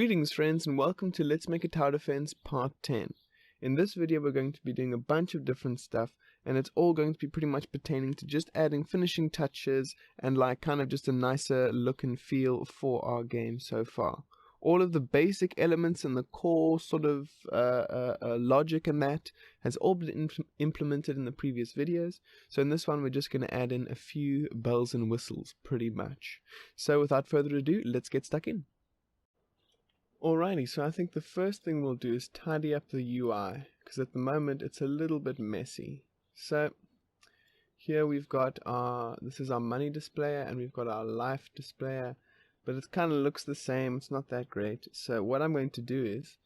Greetings friends and welcome to Let's Make a Tower Defense Part 10. In this video we're going to be doing a bunch of different stuff, and it's all going to be pretty much pertaining to just adding finishing touches and like kind of just a nicer look and feel for our game so far. All of the basic elements and the core sort of logic and that has all been implemented in the previous videos. So in this one we're just going to add in a few bells and whistles pretty much. So without further ado, let's get stuck in. Alrighty, so I think the first thing we'll do is tidy up the UI, because at the moment it's a little bit messy. So here we've got this is our money displayer, and we've got our life displayer, but it kind of looks the same, it's not that great. So what I'm going to do is,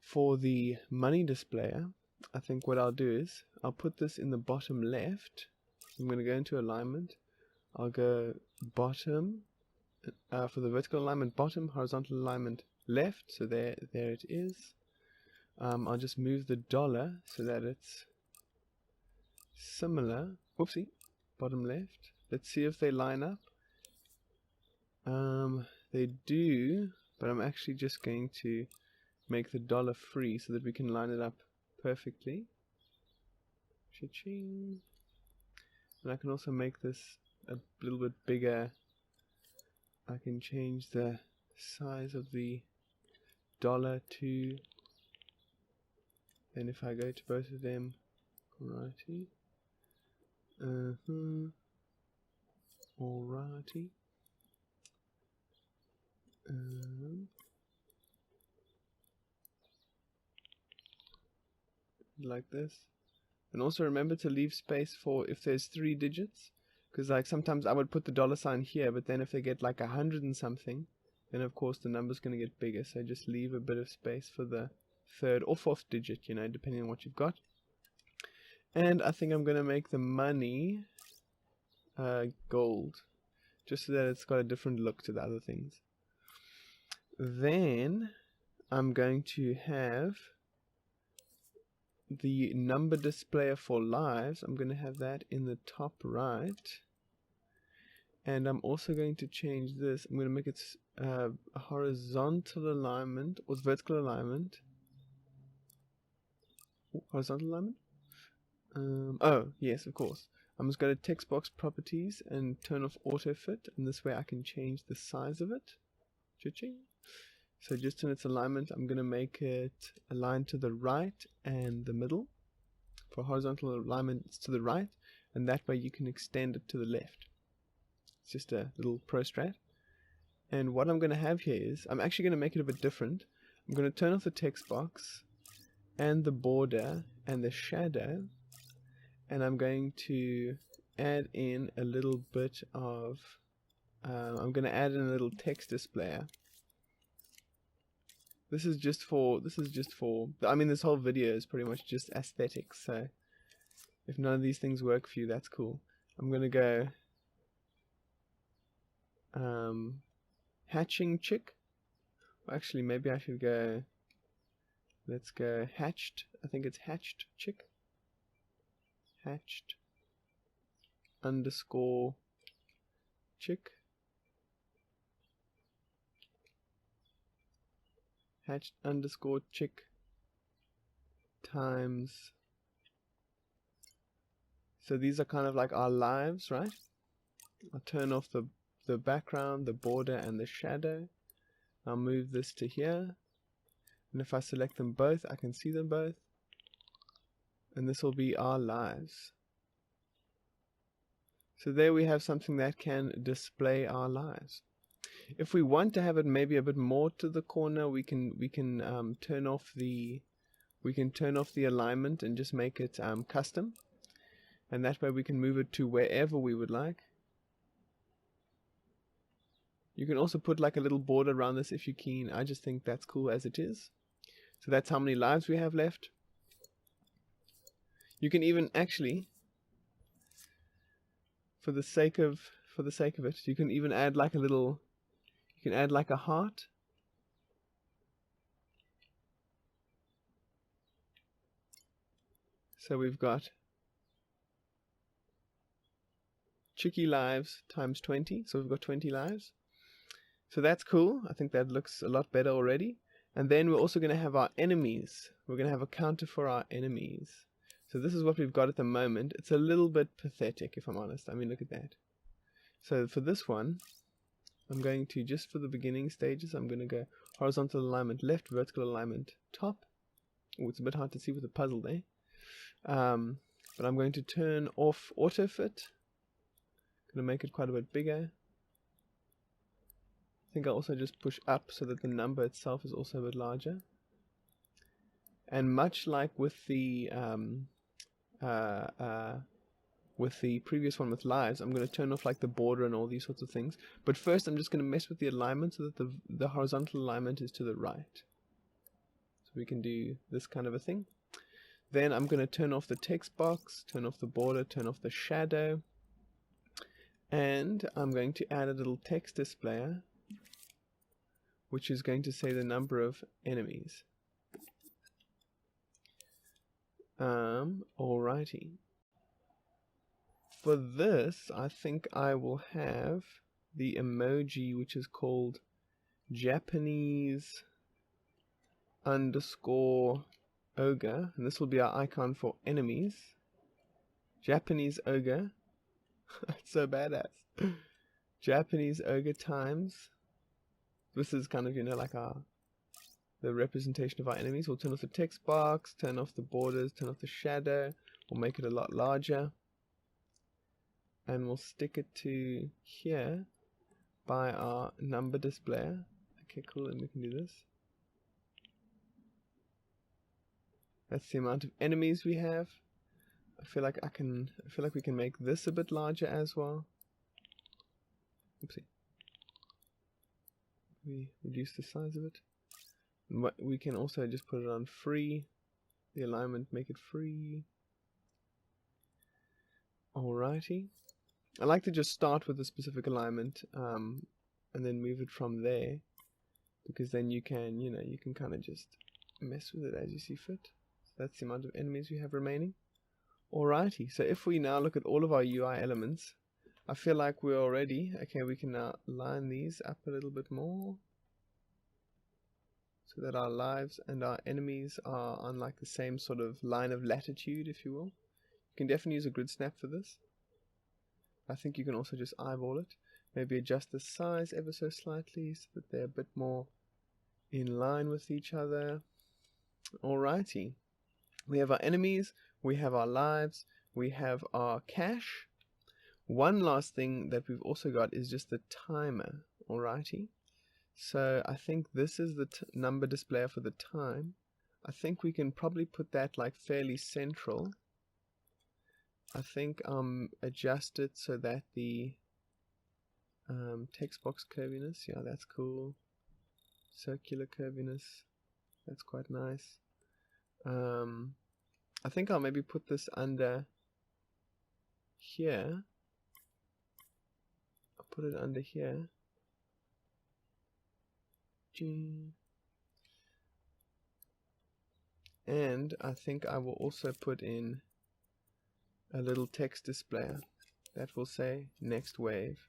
for the money displayer, I think what I'll do is, I'll put this in the bottom left. I'm going to go into alignment, I'll go bottom, for the vertical alignment bottom, horizontal alignment left, so there it is. I'll just move the dollar so that it's similar. Whoopsie, bottom left. Let's see if they line up. They do, but I'm actually just going to make the dollar free so that we can line it up perfectly. Cha-ching. And I can also make this a little bit bigger. I can change the size of the dollar to, and if I go to both of them, alrighty, alrighty, like this. And also remember to leave space for if there's 3 digits, because like sometimes I would put the dollar sign here, but then if they get like 100 and something, then of course the number's going to get bigger, so just leave a bit of space for the 3rd or 4th digit, you know, depending on what you've got. And I think I'm going to make the money gold, just so that it's got a different look to the other things. Then I'm going to have the number displayer for lives. I'm going to have that in the top right. And I'm also going to change this. I'm going to make it a horizontal alignment or vertical alignment. Horizontal alignment? Oh, yes, of course. I'm just going to text box properties and turn off auto fit, and this way I can change the size of it. Cha-ching. So just in its alignment, I'm going to make it align to the right and the middle. For horizontal alignment, it's to the right, and that way you can extend it to the left. It's just a little pro strat. And what I'm going to have here is, I'm actually going to make it a bit different. I'm going to turn off the text box and the border and the shadow, and I'm going to add in a little bit of I'm going to add in a little text displayer. This is just for I mean, this whole video is pretty much just aesthetics, so if none of these things work for you, that's cool. I'm going to go hatching chick. Well, actually, maybe I should go, let's go hatched. I think it's hatched chick. Hatched underscore chick. Hatched underscore chick times. So these are kind of like our lives, right? I'll turn off the background, the border, and the shadow. I'll move this to here, and if I select them both, I can see them both, and this will be our lives. So there we have something that can display our lives. If we want to have it maybe a bit more to the corner, we can turn off the alignment and just make it custom, and that way we can move it to wherever we would like. You can also put like a little border around this if you're keen. I just think that's cool as it is. So that's how many lives we have left. You can even actually, for the sake of it, you can even add like a little, you can add like a heart. So we've got Chicky lives times 20, so we've got 20 lives. So that's cool. I think that looks a lot better already. And then we're also going to have our enemies. We're going to have a counter for our enemies. So this is what we've got at the moment. It's a little bit pathetic, if I'm honest. I mean, look at that. So for this one, I'm going to, just for the beginning stages, I'm going to go horizontal alignment left, vertical alignment top. Oh, it's a bit hard to see with the puzzle there. But I'm going to turn off auto fit. Going to make it quite a bit bigger. I think I'll also just push up so that the number itself is also a bit larger. And much like with the previous one with lives, I'm going to turn off like the border and all these sorts of things. But first I'm just going to mess with the alignment so that the horizontal alignment is to the right. So we can do this kind of a thing. Then I'm going to turn off the text box, turn off the border, turn off the shadow. And I'm going to add a little text displayer, which is going to say the number of enemies. Alrighty. For this, I think I will have the emoji which is called Japanese _ ogre, and this will be our icon for enemies. Japanese ogre. It's so badass. Japanese ogre times. This is kind of, you know, like the representation of our enemies. We'll turn off the text box, turn off the borders, turn off the shadow. We'll make it a lot larger. And we'll stick it to here by our number displayer. Okay, cool, and we can do this. That's the amount of enemies we have. I feel like we can make this a bit larger as well. Oopsie. We reduce the size of it. We can also just put it on free. The alignment, make it free. Alrighty. I like to just start with a specific alignment and then move it from there, because then you can, you know, you can kind of just mess with it as you see fit. So that's the amount of enemies we have remaining. Alrighty, so if we now look at all of our UI elements, I feel like we're already, okay, we can now line these up a little bit more so that our lives and our enemies are on like the same sort of line of latitude, if you will. You can definitely use a grid snap for this. I think you can also just eyeball it. Maybe adjust the size ever so slightly so that they're a bit more in line with each other. Alrighty. We have our enemies, we have our lives, we have our cache. One last thing that we've also got is just the timer. Alrighty. So I think this is the number displayer for the time. I think we can probably put that like fairly central. I think adjust it so that the text box curviness, yeah, that's cool. Circular curviness, that's quite nice. I think I'll maybe put this under here. I'll put it under here. And I think I will also put in a little text displayer that will say next wave.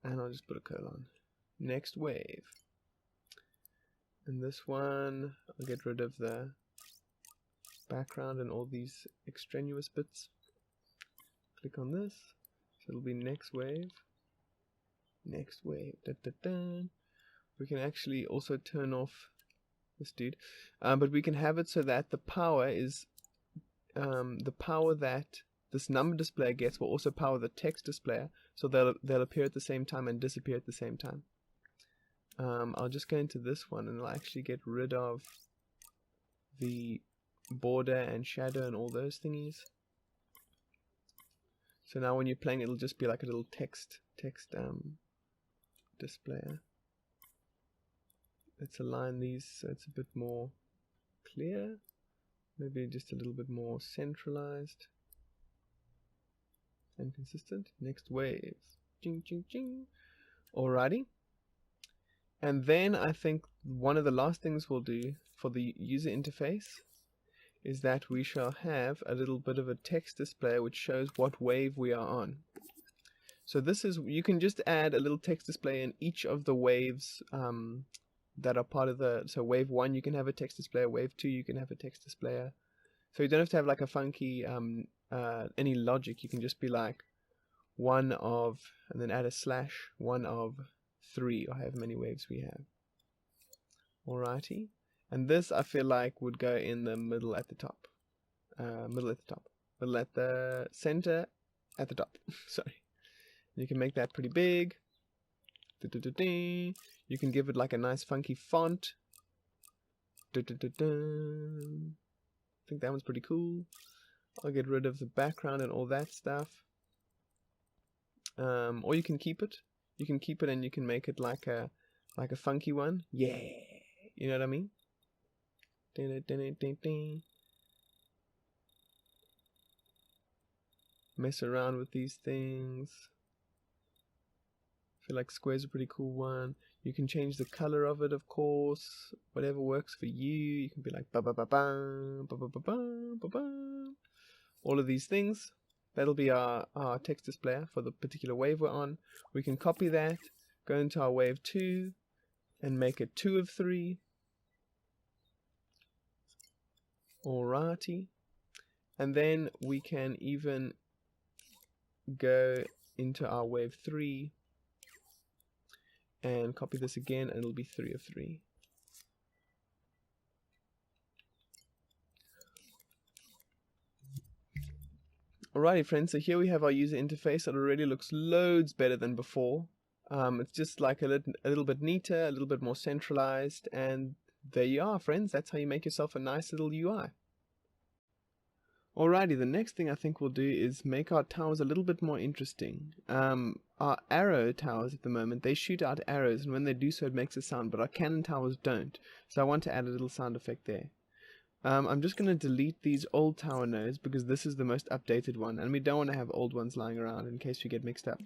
And I'll just put a colon. Next wave. And this one, I'll get rid of the background and all these extraneous bits. Click on this. So it'll be next wave. Next wave. Da, da, da. We can actually also turn off this dude. But we can have it so that the power is the power that this number displayer gets will also power the text displayer, so they'll appear at the same time and disappear at the same time. I'll just go into this one and I'll actually get rid of the border and shadow and all those thingies. So now when you're playing, it'll just be like a little text displayer. Let's align these so it's a bit more clear. Maybe just a little bit more centralized and consistent. Next wave. Ching, ching, ching. Alrighty. And then I think one of the last things we'll do for the user interface is that we shall have a little bit of a text display which shows what wave we are on. So this is, you can just add a little text display in each of the waves that are part of the, so wave 1 you can have a text display, wave 2 you can have a text display. So you don't have to have like a funky any logic. You can just be like 1 of, and then add a slash, 1 of 3, or however many waves we have. Alrighty. And this I feel like would go in the middle at the top. Middle at the center at the top. Sorry. You can make that pretty big. You can give it like a nice funky font. I think that one's pretty cool. I'll get rid of the background and all that stuff. Or you can keep it. You can keep it and you can make it like a funky one. Yeah. You know what I mean? Mess around with these things. I feel like square's a pretty cool one. You can change the color of it, of course. Whatever works for you. You can be like ba ba ba ba ba ba ba ba ba ba. All of these things. That'll be our text display for the particular wave we're on. We can copy that, go into our wave 2, and make it 2 of 3. Alrighty. And then we can even go into our wave 3 and copy this again, and it'll be 3 of 3. Alrighty friends, so here we have our user interface. It already looks loads better than before. It's just like a little bit neater, a little bit more centralized, and there you are friends, that's how you make yourself a nice little UI. Alrighty, the next thing I think we'll do is make our towers a little bit more interesting. Our arrow towers at the moment, they shoot out arrows, and when they do so it makes a sound, but our cannon towers don't. So I want to add a little sound effect there. I'm just going to delete these old tower nodes because this is the most updated one, and we don't want to have old ones lying around in case we get mixed up.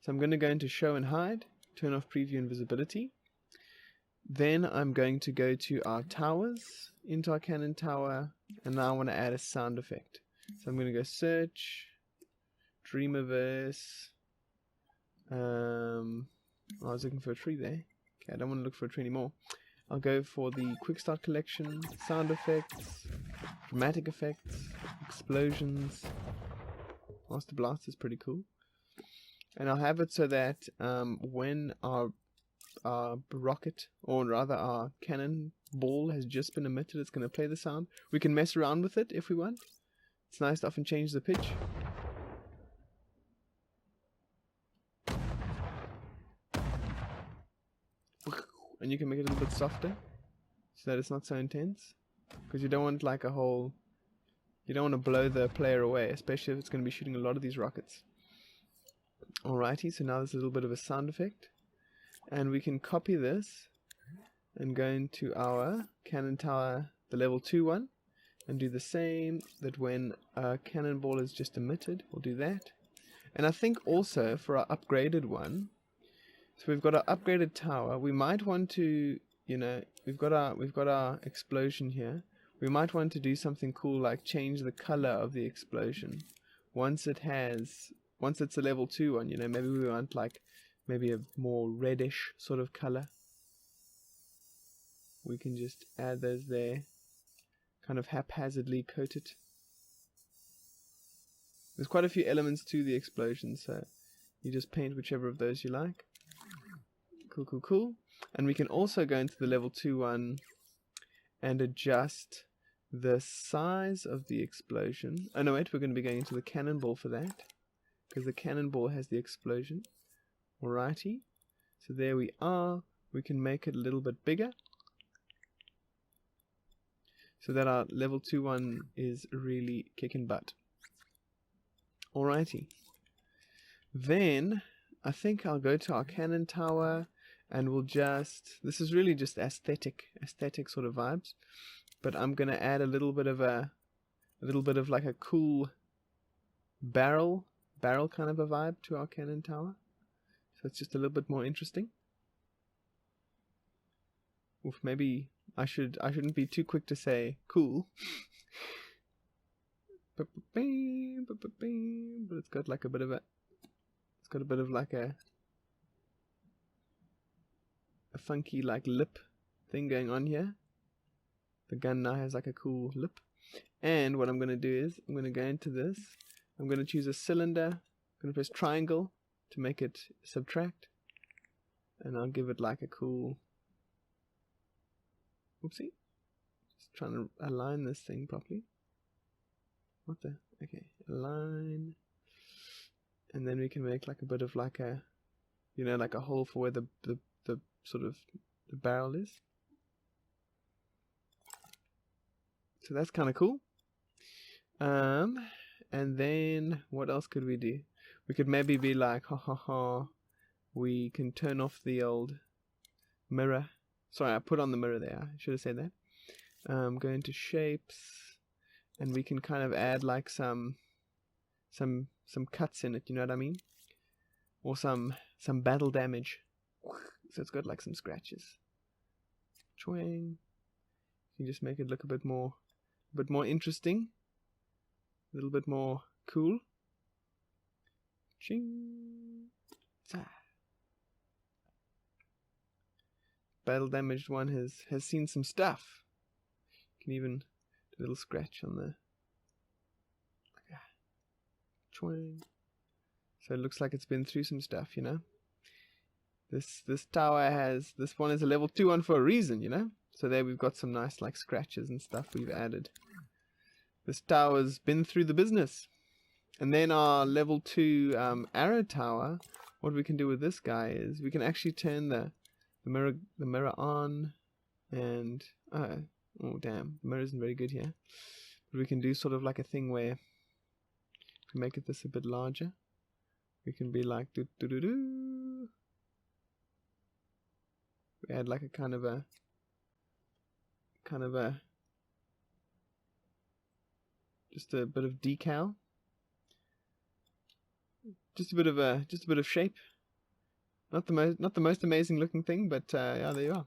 So I'm going to go into show and hide, turn off preview and visibility. Then I'm going to go to our towers, into our cannon tower, and now I want to add a sound effect. So I'm going to go search, Dreamiverse. I was looking for a tree there. Okay, I don't want to look for a tree anymore. I'll go for the quick start collection, sound effects, dramatic effects, explosions. Master Blast is pretty cool. And I'll have it so that when our rocket, or rather our cannon ball has just been emitted, it's going to play the sound. We can mess around with it if we want. It's nice to often change the pitch. And you can make it a little bit softer so that it's not so intense, because you don't want like a whole, you don't want to blow the player away, especially if it's going to be shooting a lot of these rockets. Alrighty, so now there's a little bit of a sound effect, and we can copy this and go into our cannon tower, the level 2 one, and do the same, that when a cannonball is just emitted, we'll do that. And I think also for our upgraded one, so we've got our upgraded tower. We might want to, you know, we've got our explosion here. We might want to do something cool like change the color of the explosion. Once it's a level 2 one, you know, maybe we want like maybe a more reddish sort of color. We can just add those there, kind of haphazardly coat it. There's quite a few elements to the explosion, so you just paint whichever of those you like. Cool, cool, cool. And we can also go into the level 2 one and adjust the size of the explosion. Oh no, wait, we're going to be going into the cannonball for that, because the cannonball has the explosion. Alrighty, so there we are. We can make it a little bit bigger, so that our level 2 one is really kicking butt. Alrighty. Then I think I'll go to our cannon tower, and we'll just, this is really just aesthetic sort of vibes, but I'm gonna add a little bit of like a cool barrel kind of a vibe to our cannon tower, so it's just a little bit more interesting. Oof, maybe I shouldn't be too quick to say cool. But it's got like a bit of like a funky like lip thing going on here. The gun now has like a cool lip. And what I'm going to do is I'm going to go into this. I'm going to choose a cylinder. I'm going to press triangle to make it subtract. And I'll give it like a cool... Oopsie. Just trying to align this thing properly. What the? Okay, align. And then we can make like a bit of like a, you know, like a hole for where the sort of the barrel is. So that's kind of cool. And then what else could we do? We could maybe be like, ha ha ha, we can turn off the old mirror. Sorry, I put on the mirror there. I should have said that. Go into shapes, and we can kind of add like some cuts in it. You know what I mean? Or some battle damage. So it's got like some scratches. Twang. You can just make it look a bit more interesting. A little bit more cool. Ching. Zah. Battle damaged one has seen some stuff. You can even do a little scratch on the twang. So it looks like it's been through some stuff, you know. This tower has, this one is a level 2 one for a reason, you know. So there we've got some nice like scratches and stuff we've added. This tower's been through the business. And then our level 2 arrow tower, what we can do with this guy is we can actually turn the mirror on, and oh damn, the mirror isn't very good here. But we can do sort of like a thing where we make it this a bit larger. We can be like do do do do. We add like a kind of a just a bit of decal, just a bit of shape. Not the most amazing looking thing, but yeah, there you are.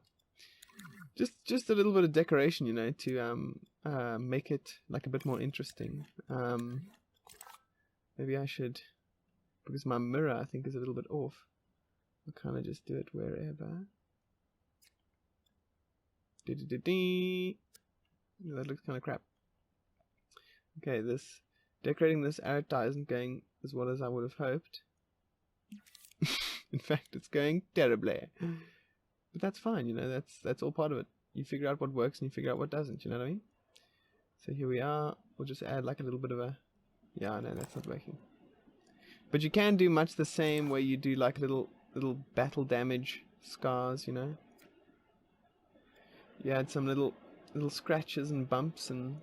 Just a little bit of decoration, you know, to make it like a bit more interesting. Maybe I should, because my mirror I think is a little bit off. I'll kind of just do it wherever. That looks kind of crap. Okay, decorating this arrow tie isn't going as well as I would have hoped. In fact, it's going terribly. But that's fine, you know, that's all part of it. You figure out what works and you figure out what doesn't, you know what I mean? So here we are. We'll just add like a little bit of a... Yeah, no, that's not working. But you can do much the same where you do like little battle damage scars, you know? You add some little scratches and bumps and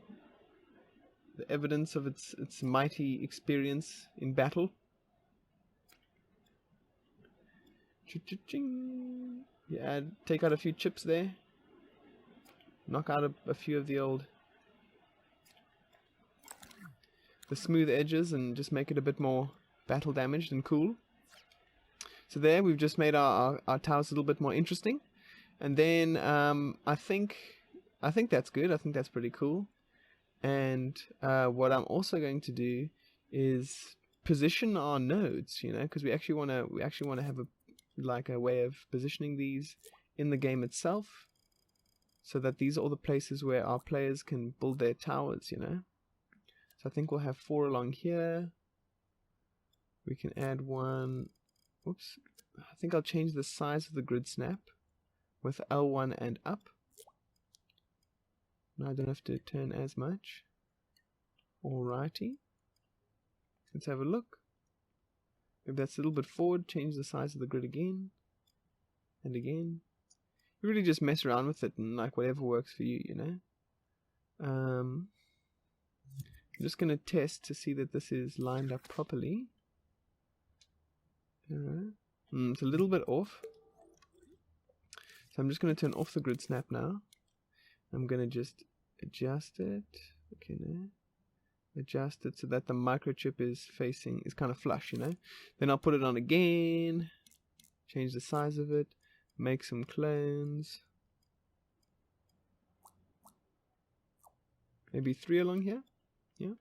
the evidence of its mighty experience in battle. Cha-cha-ching. Yeah, take out a few chips there. Knock out a few of the smooth edges and just make it a bit more battle damaged and cool. So there, we've just made our towers a little bit more interesting. And then I think that's good. I think that's pretty cool. And what I'm also going to do is position our nodes, you know, because we actually want to have a way of positioning these in the game itself, so that these are all the places where our players can build their towers, you know. So I think we'll have 4 along here. We can add one. Oops. I think I'll change the size of the grid snap with L1 and up. Now I don't have to turn as much. Alrighty. Let's have a look. If that's a little bit forward, change the size of the grid again. And again. You really just mess around with it and like whatever works for you, you know. I'm just going to test to see that this is lined up properly. Alright. It's a little bit off. So I'm just going to turn off the grid snap now. I'm going to just adjust it. Okay, now. Adjust it so that the microchip is kind of flush, you know. Then I'll put it on again. Change the size of it. Make some clones. maybe 3 along here. Yeah.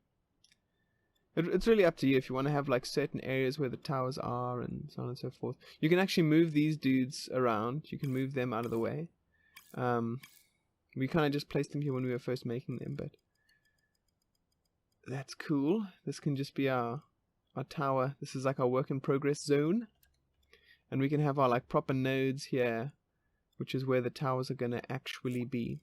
It's really up to you if you want to have like certain areas where the towers are and so on and so forth. You can actually move these dudes around. You can move them out of the way. We kind of just placed them here when we were first making them, but that's cool. This can just be our tower. This is like our work in progress zone. And we can have our like proper nodes here, which is where the towers are going to actually be.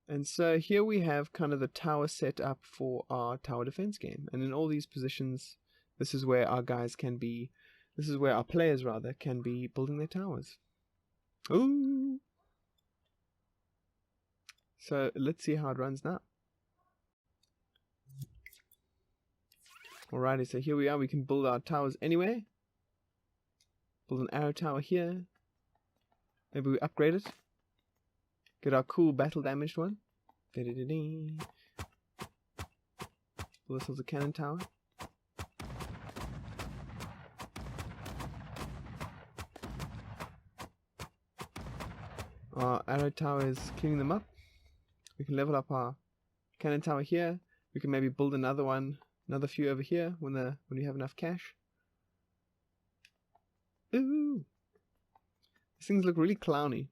And so here we have kind of the tower set up for our tower defense game. And in all these positions, this is where our guys can be, this is where our players rather, can be building their towers. Ooh! So let's see how it runs now. Alrighty, so here we are. We can build our towers anyway. Build an arrow tower here. Maybe we upgrade it. Get our cool battle damaged one. Build ourselves a cannon tower. Our arrow tower is cleaning them up. We can level up our cannon tower here. We can maybe build another one, another few over here when we have enough cash. Ooh! These things look really clowny.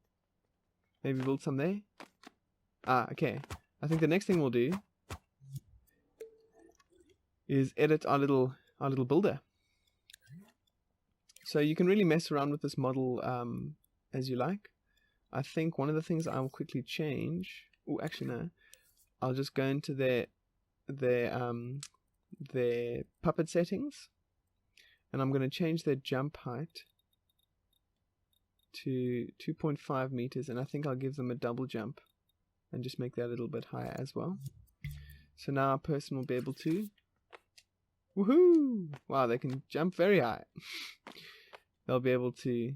Maybe build some there. Ah, okay. I think the next thing we'll do is edit our little builder. So you can really mess around with this model as you like. I think one of the things I'll quickly change. Oh, actually no. I'll just go into their puppet settings, and I'm going to change their jump height to 2.5 meters, and I think I'll give them a double jump and just make that a little bit higher as well. So now our person will be able to, woohoo! Wow, they can jump very high. They'll be able to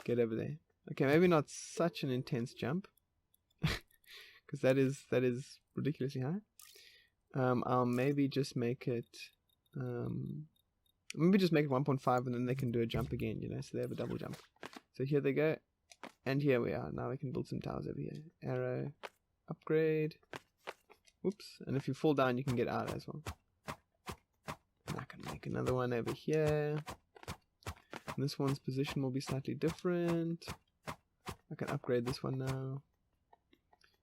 get over there. Okay, maybe not such an intense jump, because that is ridiculously high. I'll maybe just make it, maybe just make it 1.5, and then they can do a jump again, you know, so they have a double jump. So here they go, and here we are. Now we can build some towers over here. Arrow, upgrade. Whoops, and if you fall down, you can get out as well. And I can make another one over here. And this one's position will be slightly different. I can upgrade this one now.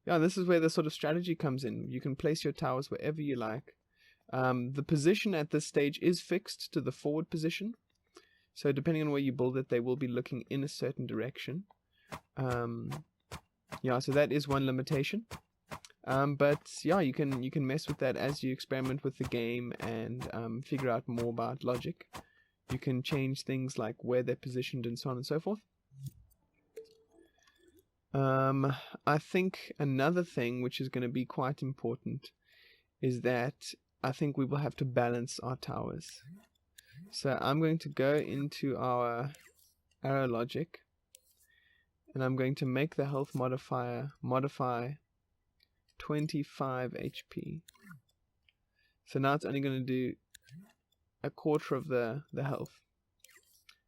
Yeah, this is where the sort of strategy comes in. You can place your towers wherever you like. The position at this stage is fixed to the forward position. So depending on where you build it, they will be looking in a certain direction. Yeah, so that is one limitation. But yeah, you can mess with that as you experiment with the game and figure out more about logic. You can change things like where they're positioned and so on and so forth. I think another thing which is going to be quite important is that I think we will have to balance our towers. So I'm going to go into our arrow logic, and I'm going to make the health modifier modify 25 HP. So now it's only going to do a quarter of the health.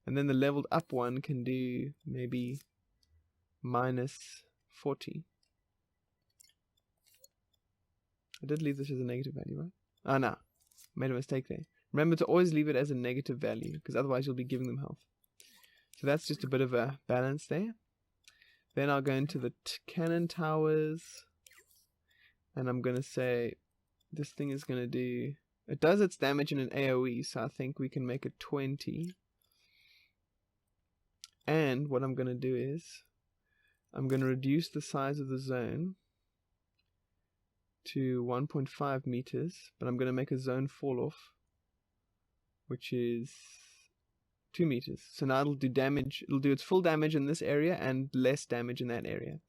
And then the leveled up one can do maybe minus 40. I did leave this as a negative value, right? Ah, no. Made a mistake there. Remember to always leave it as a negative value, because otherwise you'll be giving them health. So that's just a bit of a balance there. Then I'll go into the cannon towers, and I'm going to say this thing is going to do... It does its damage in an AoE, so I think we can make it 20. And what I'm going to do is I'm going to reduce the size of the zone to 1.5 meters, but I'm going to make a zone fall off, which is 2 meters. So now it'll do damage. It'll do its full damage in this area and less damage in that area.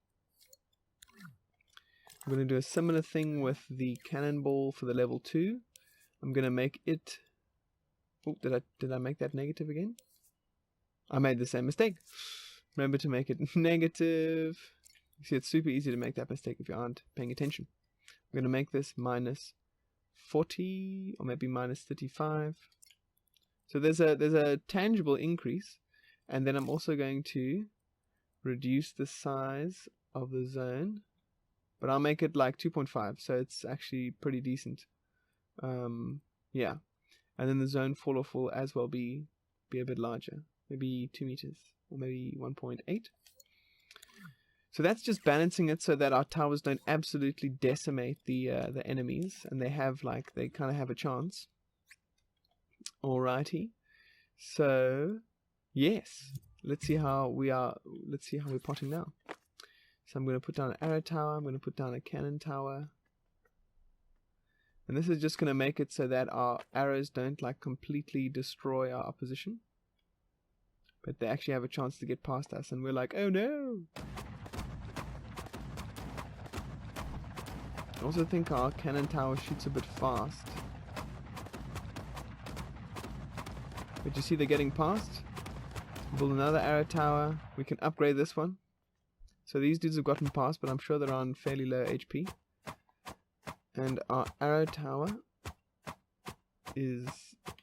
I'm going to do a similar thing with the cannonball for the level 2. I'm going to make it... Oh, did I make that negative again? I made the same mistake. Remember to make it negative. You see, it's super easy to make that mistake if you aren't paying attention. I'm going to make this minus 40 or maybe minus 35. So there's a tangible increase, and then I'm also going to reduce the size of the zone, but I'll make it like 2.5, so it's actually pretty decent. Yeah, and then the zone fall off will as well be a bit larger, maybe 2 meters or maybe 1.8. So that's just balancing it so that our towers don't absolutely decimate the enemies, and they kind of have a chance. Alrighty, so yes, let's see how we're potting now. So I'm going to put down an arrow tower, I'm going to put down a cannon tower, and this is just going to make it so that our arrows don't like completely destroy our opposition, but they actually have a chance to get past us, and we're like, oh no. I also think our cannon tower shoots a bit fast. But you see they're getting past. Build another arrow tower. We can upgrade this one. So these dudes have gotten past, but I'm sure they're on fairly low HP. And our arrow tower is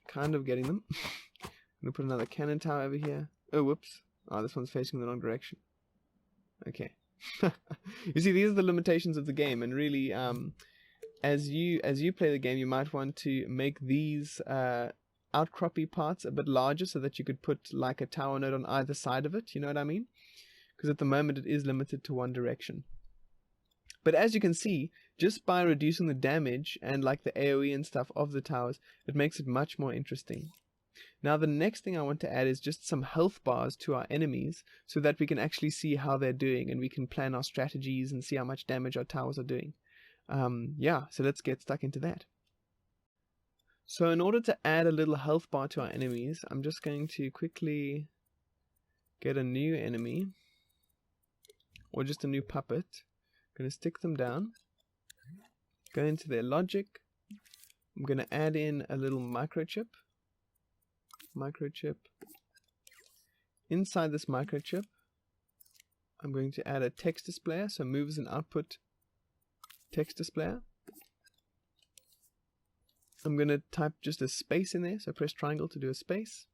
kind of getting them. I'm going to put another cannon tower over here. Oh, whoops. Oh, this one's facing the wrong direction. Okay. You see, these are the limitations of the game, and really, as you play the game, you might want to make these outcroppy parts a bit larger so that you could put like a tower node on either side of it, you know what I mean? Because at the moment it is limited to one direction. But as you can see, just by reducing the damage and like the AoE and stuff of the towers, it makes it much more interesting. Now the next thing I want to add is just some health bars to our enemies so that we can actually see how they're doing and we can plan our strategies and see how much damage our towers are doing. Yeah, so let's get stuck into that. So in order to add a little health bar to our enemies, I'm just going to quickly get a new enemy, or just a new puppet. I'm going to stick them down, go into their logic. I'm going to add in a little microchip. Inside this microchip, I'm going to add a text displayer, so move as an output text displayer. I'm going to type just a space in there, so press triangle to do a space.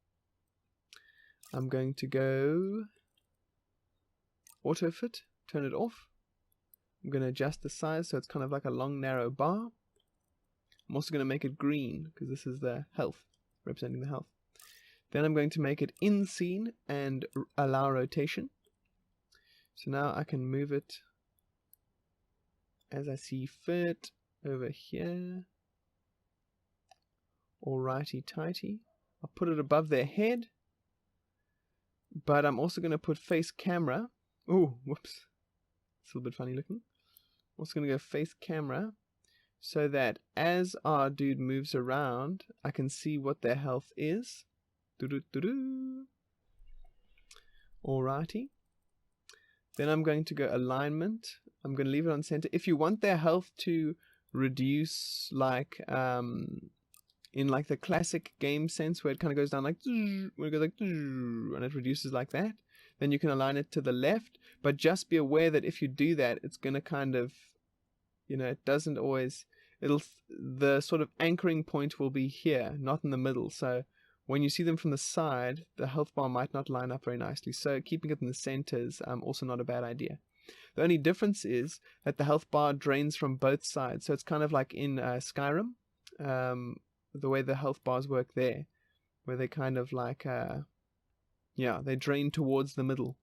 I'm going to go auto fit, turn it off. I'm going to adjust the size so it's kind of like a long narrow bar. I'm also going to make it green because this is the health, representing the health. Then I'm going to make it in scene and allow rotation. So now I can move it as I see fit over here. Alrighty tighty. I'll put it above their head, but I'm also going to put face camera. Oh, whoops. It's a little bit funny looking. I'm also going to go face camera so that as our dude moves around, I can see what their health is. Alrighty. Then I'm going to go alignment. I'm going to leave it on center. If you want their health to reduce like in like the classic game sense where it kind of goes down like where it goes like and it reduces like that, then you can align it to the left, but just be aware that if you do that, it's going to kind of, you know, it doesn't always, the sort of anchoring point will be here, not in the middle. So when you see them from the side, the health bar might not line up very nicely. So keeping it in the center is also not a bad idea. The only difference is that the health bar drains from both sides. So it's kind of like in Skyrim, the way the health bars work there, where they kind of like, yeah, they drain towards the middle.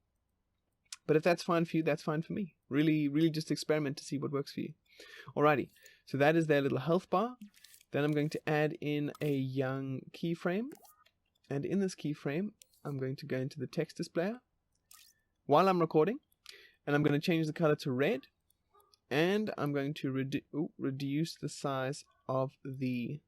But if that's fine for you, that's fine for me. Really just experiment to see what works for you. Alrighty, so that is their little health bar. Then I'm going to add in a young keyframe. And in this keyframe, I'm going to go into the text displayer while I'm recording. And I'm going to change the color to red. And I'm going to reduce the size of the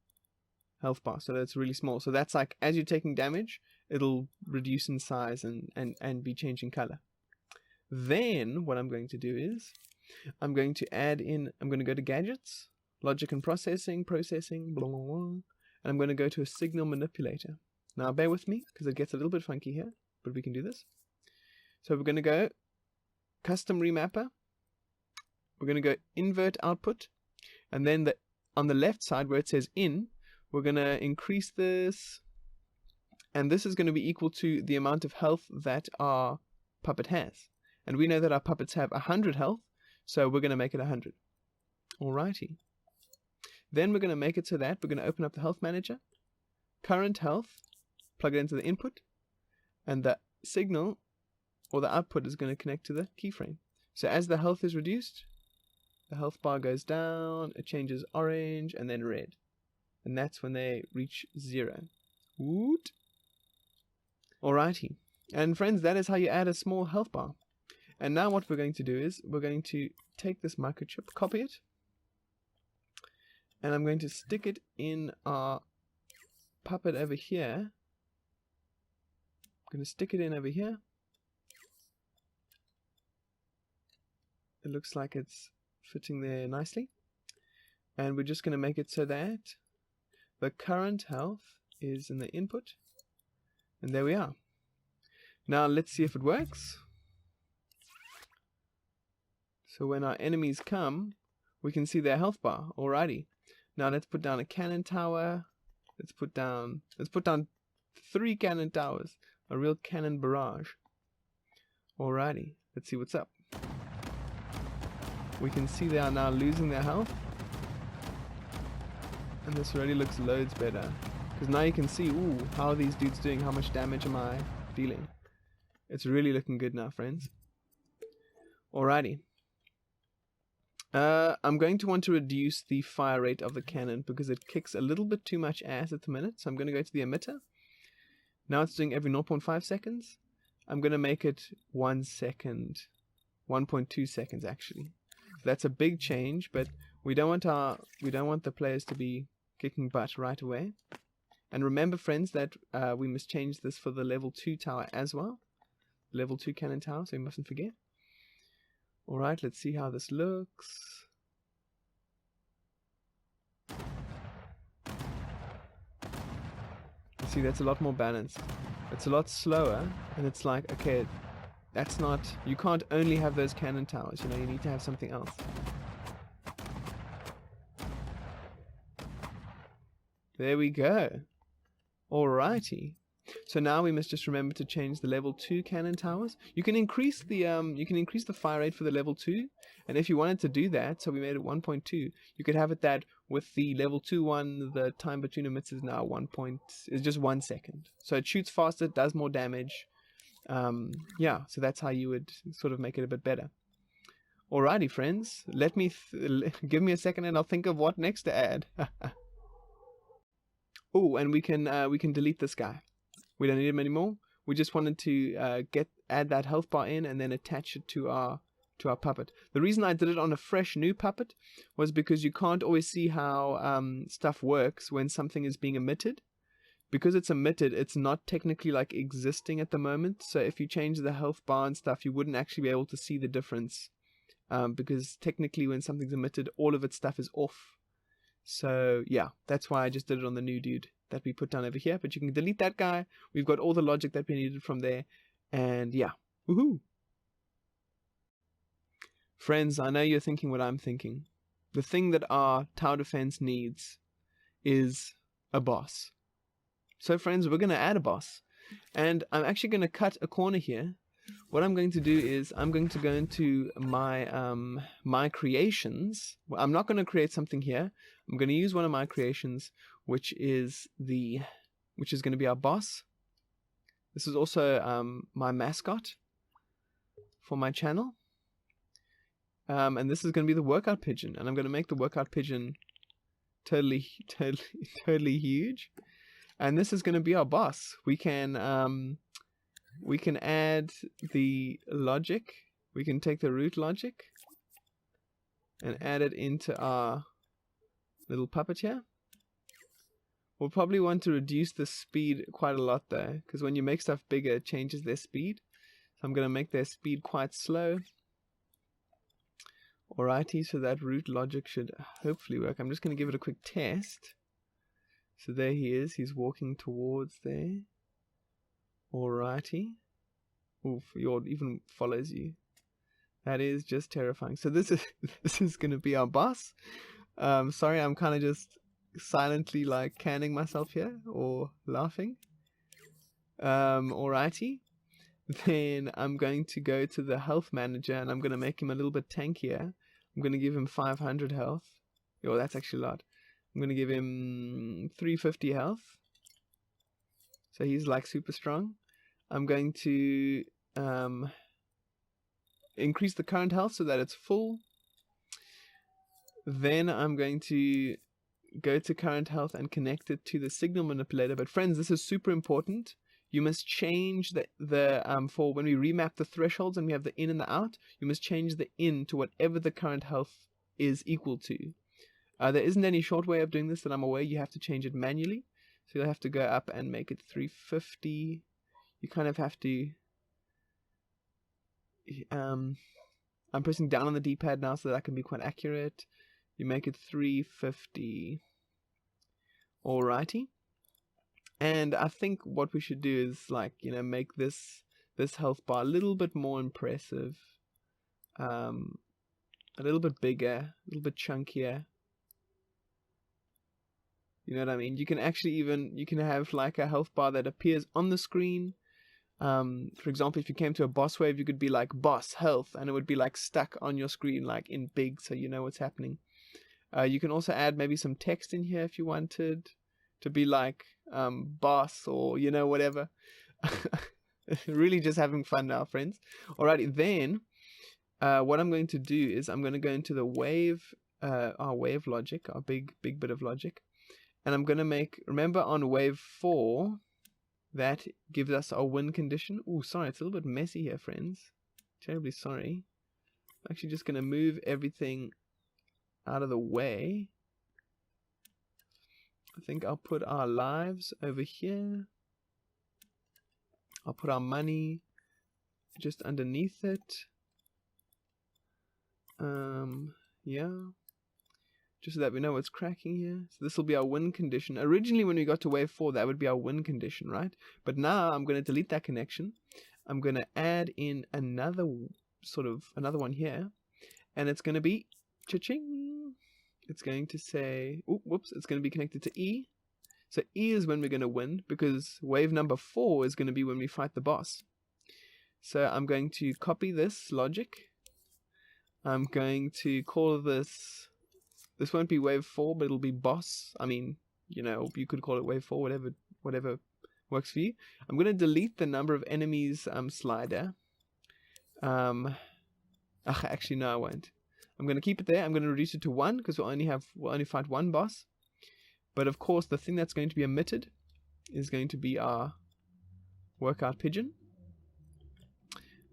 health bar so that it's really small. So that's like, as you're taking damage, it'll reduce in size and be changing color. Then what I'm going to do is I'm going to go to gadgets, logic and processing, blah, blah, blah, and I'm going to go to a signal manipulator. Now bear with me because it gets a little bit funky here, but we can do this. So we're going to go custom remapper. We're going to go invert output, and then on the left side where it says in, we're going to increase this, and this is going to be equal to the amount of health that our puppet has. And we know that our puppets have 100 health, so we're going to make it 100. Alrighty. Then we're going to make it so that we're going to open up the health manager, current health, plug it into the input, and the signal or the output is going to connect to the keyframe. So as the health is reduced, the health bar goes down, it changes orange and then red. And that's when they reach 0. Woot! Alrighty. And friends, that is how you add a small health bar. And now what we're going to do is we're going to take this microchip, copy it, and I'm going to stick it in our puppet over here. I'm going to stick it in over here. It looks like it's fitting there nicely. And we're just going to make it so that the current health is in the input. And there we are. Now let's see if it works. So when our enemies come, we can see their health bar. Alrighty. Now let's put down a cannon tower. Let's put down 3 cannon towers. A real cannon barrage. Alrighty. Let's see what's up. We can see they are now losing their health. And this really looks loads better. Because now you can see, ooh, how are these dudes doing? How much damage am I dealing? It's really looking good now, friends. Alrighty. I'm going to want to reduce the fire rate of the cannon because it kicks a little bit too much ass at the minute. So I'm going to go to the emitter. Now it's doing every 0.5 seconds. I'm going to make it 1 second. 1.2 seconds actually. That's a big change, but we don't want the players to be kicking butt right away. And remember, friends, that we must change this for the level 2 tower as well. Level 2 cannon tower, so we mustn't forget. Alright, let's see how this looks. See, that's a lot more balanced. It's a lot slower, and it's like, okay, that's not, you can't only have those cannon towers, you know, you need to have something else. There we go. Alrighty. So now we must just remember to change the level 2 cannon towers. You can increase the fire rate for the level 2, and if you wanted to do that, so we made it 1.2, you could have it that with the level 2 one, the time between emits is now is just 1 second. So it shoots faster, it does more damage. Yeah, so that's how you would sort of make it a bit better. Alrighty, friends, give me a second and I'll think of what next to add. Oh, and we can delete this guy. We don't need him anymore. We just wanted to add that health bar in and then attach it to our puppet. The reason I did it on a fresh new puppet was because you can't always see how stuff works when something is being emitted. Because it's emitted, it's not technically like existing at the moment. So if you change the health bar and stuff, you wouldn't actually be able to see the difference. Because technically when something's emitted, all of its stuff is off. So yeah, that's why I just did it on the new dude that we put down over here. But you can delete that guy. We've got all the logic that we needed from there. And yeah, woohoo! Friends, I know you're thinking what I'm thinking. The thing that our tower defense needs is a boss. So friends, we're going to add a boss. And I'm actually going to cut a corner here. What I'm going to do is I'm going to go into my creations. Well, I'm not going to create something here. I'm going to use one of my creations, which is going to be our boss. This is also my mascot for my channel. And this is going to be the workout pigeon. And I'm going to make the workout pigeon totally huge. And this is going to be our boss. We can add the logic. We can take the root logic. and add it into our little puppet here. We'll probably want to reduce the speed quite a lot though, because when you make stuff bigger, it changes their speed. So I'm going to make their speed quite slow. Alrighty, so that root logic should hopefully work. I'm just going to give it a quick test. So there he is, he's walking towards there. Alrighty. Oof, Yord even follows you. That is just terrifying. So this is going to be our boss. Sorry, I'm kind of just silently like canning myself here or laughing. Alrighty. Then I'm going to go to the health manager and I'm going to make him a little bit tankier. I'm going to give him 500 health. Oh, that's actually a lot. I'm going to give him 350 health. So he's like super strong. I'm going to increase the current health so that it's full. Then I'm going to go to current health and connect it to the signal manipulator. But friends, this is super important. You must change for when we remap the thresholds and we have the in and the out, you must change the in to whatever the current health is equal to. There isn't any short way of doing this that I'm aware. You have to change it manually. So you'll have to go up and make it 350. You kind of have to... I'm pressing down on the D-pad now so that I can be quite accurate. You make it 350. Alrighty. And I think what we should do is, like, you know, make this health bar a little bit more impressive. A little bit bigger, a little bit chunkier. You know what I mean? You can actually you can have like a health bar that appears on the screen. For example, if you came to a boss wave, you could be like boss health, and it would be like stuck on your screen, like in big, so you know what's happening. You can also add maybe some text in here if you wanted to be like boss or, you know, whatever. Really just having fun now, friends. Alrighty, then what I'm going to do is I'm going to go into the wave, our wave logic, our big bit of logic, and I'm going to make, remember on wave 4, that gives us our win condition. Oh, sorry, it's a little bit messy here, friends. Terribly sorry. I'm actually just going to move everything out of the way. I think I'll put our lives over here. I'll put our money just underneath it. Yeah. Just so that we know what's cracking here. So this will be our win condition. Originally when we got to wave 4, that would be our win condition, right? But now I'm going to delete that connection. I'm going to add in another one here. And it's going to be cha-ching. It's going to say, oh, whoops, it's going to be connected to E. So E is when we're going to win, because wave number 4 is going to be when we fight the boss. So I'm going to copy this logic. I'm going to call this won't be wave 4, but it'll be boss. I mean, you know, you could call it wave 4, whatever works for you. I'm going to delete the number of enemies slider. Actually, no, I won't. I'm going to keep it there. I'm going to reduce it to 1 because we'll only fight one boss. But of course, the thing that's going to be omitted is going to be our workout pigeon.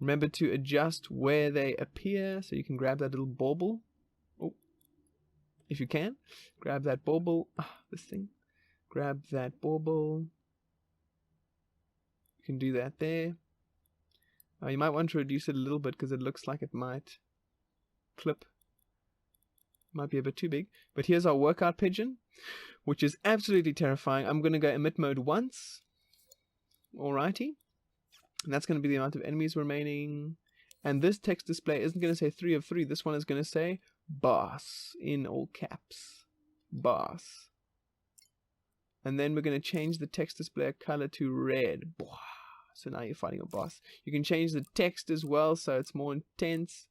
Remember to adjust where they appear, so you can grab that little bauble. Oh, if you can, grab that bauble. This thing. Grab that bauble. You can do that there. You might want to reduce it a little bit because it looks like it might clip. Might be a bit too big. But here's our workout pigeon, which is absolutely terrifying. I'm going to go emit mode once. Alrighty. And that's going to be the amount of enemies remaining. And this text display isn't going to say 3 of 3. This one is going to say boss in all caps. Boss. And then we're going to change the text display color to red. So now you're fighting a boss. You can change the text as well, so it's more intense.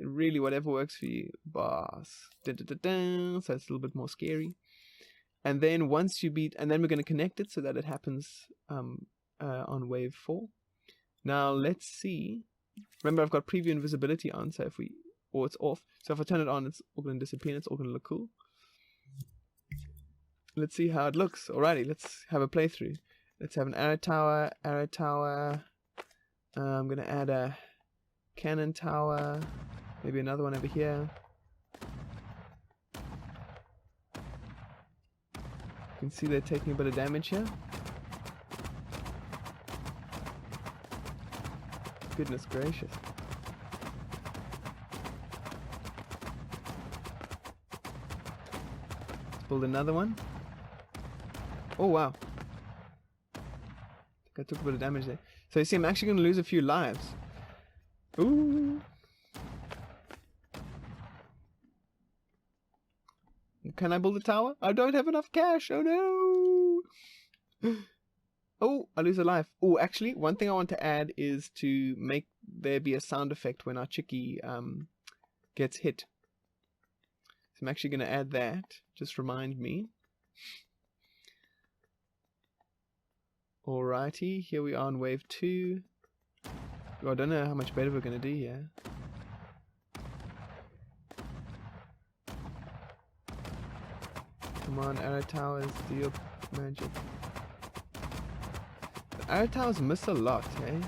Really, whatever works for you. Boss. Dun, dun, dun, dun. So it's a little bit more scary. And then once you beat, and then we're going to connect it so that it happens on wave 4. Now let's see. Remember, I've got preview and visibility on, so or it's off. So if I turn it on, it's all going to disappear and it's all going to look cool. Let's see how it looks. Alrighty, let's have a playthrough. Let's have an arrow tower, I'm going to add a cannon tower. Maybe another one over here. You can see they're taking a bit of damage here. Goodness gracious. Let's build another one. Oh wow. I think I took a bit of damage there. So you see I'm actually going to lose a few lives. Ooh. Can I build a tower? I don't have enough cash. Oh no. Oh, I lose a life. Oh, actually, one thing I want to add is to make there be a sound effect when our chickie gets hit. So I'm actually going to add that. Just remind me. Alrighty, here we are on wave 2. Oh, I don't know how much better we're going to do here. Come on, arrow towers, do your magic. The arrow towers miss a lot, eh?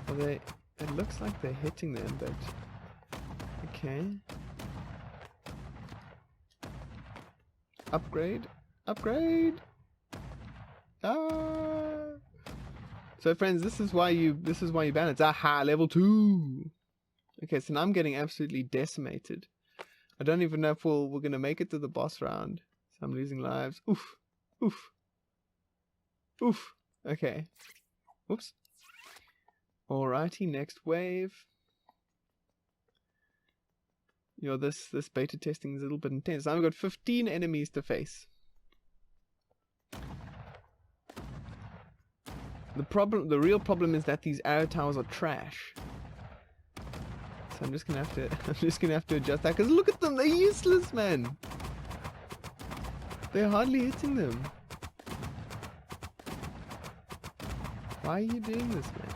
Are they? It looks like they're hitting them, but okay. Upgrade, upgrade. Ah. So friends, this is why you ban it. Aha, level 2. Okay, so now I'm getting absolutely decimated. I don't even know if we're gonna make it to the boss round. So I'm losing lives. Oof. Oof. Oof. Okay. Oops. Alrighty, next wave. You know, this beta testing is a little bit intense. Now we've got 15 enemies to face. The real problem is that these arrow towers are trash. So I'm just gonna have to adjust that, because look at them, they're useless, man. They're hardly hitting them. Why are you doing this, man?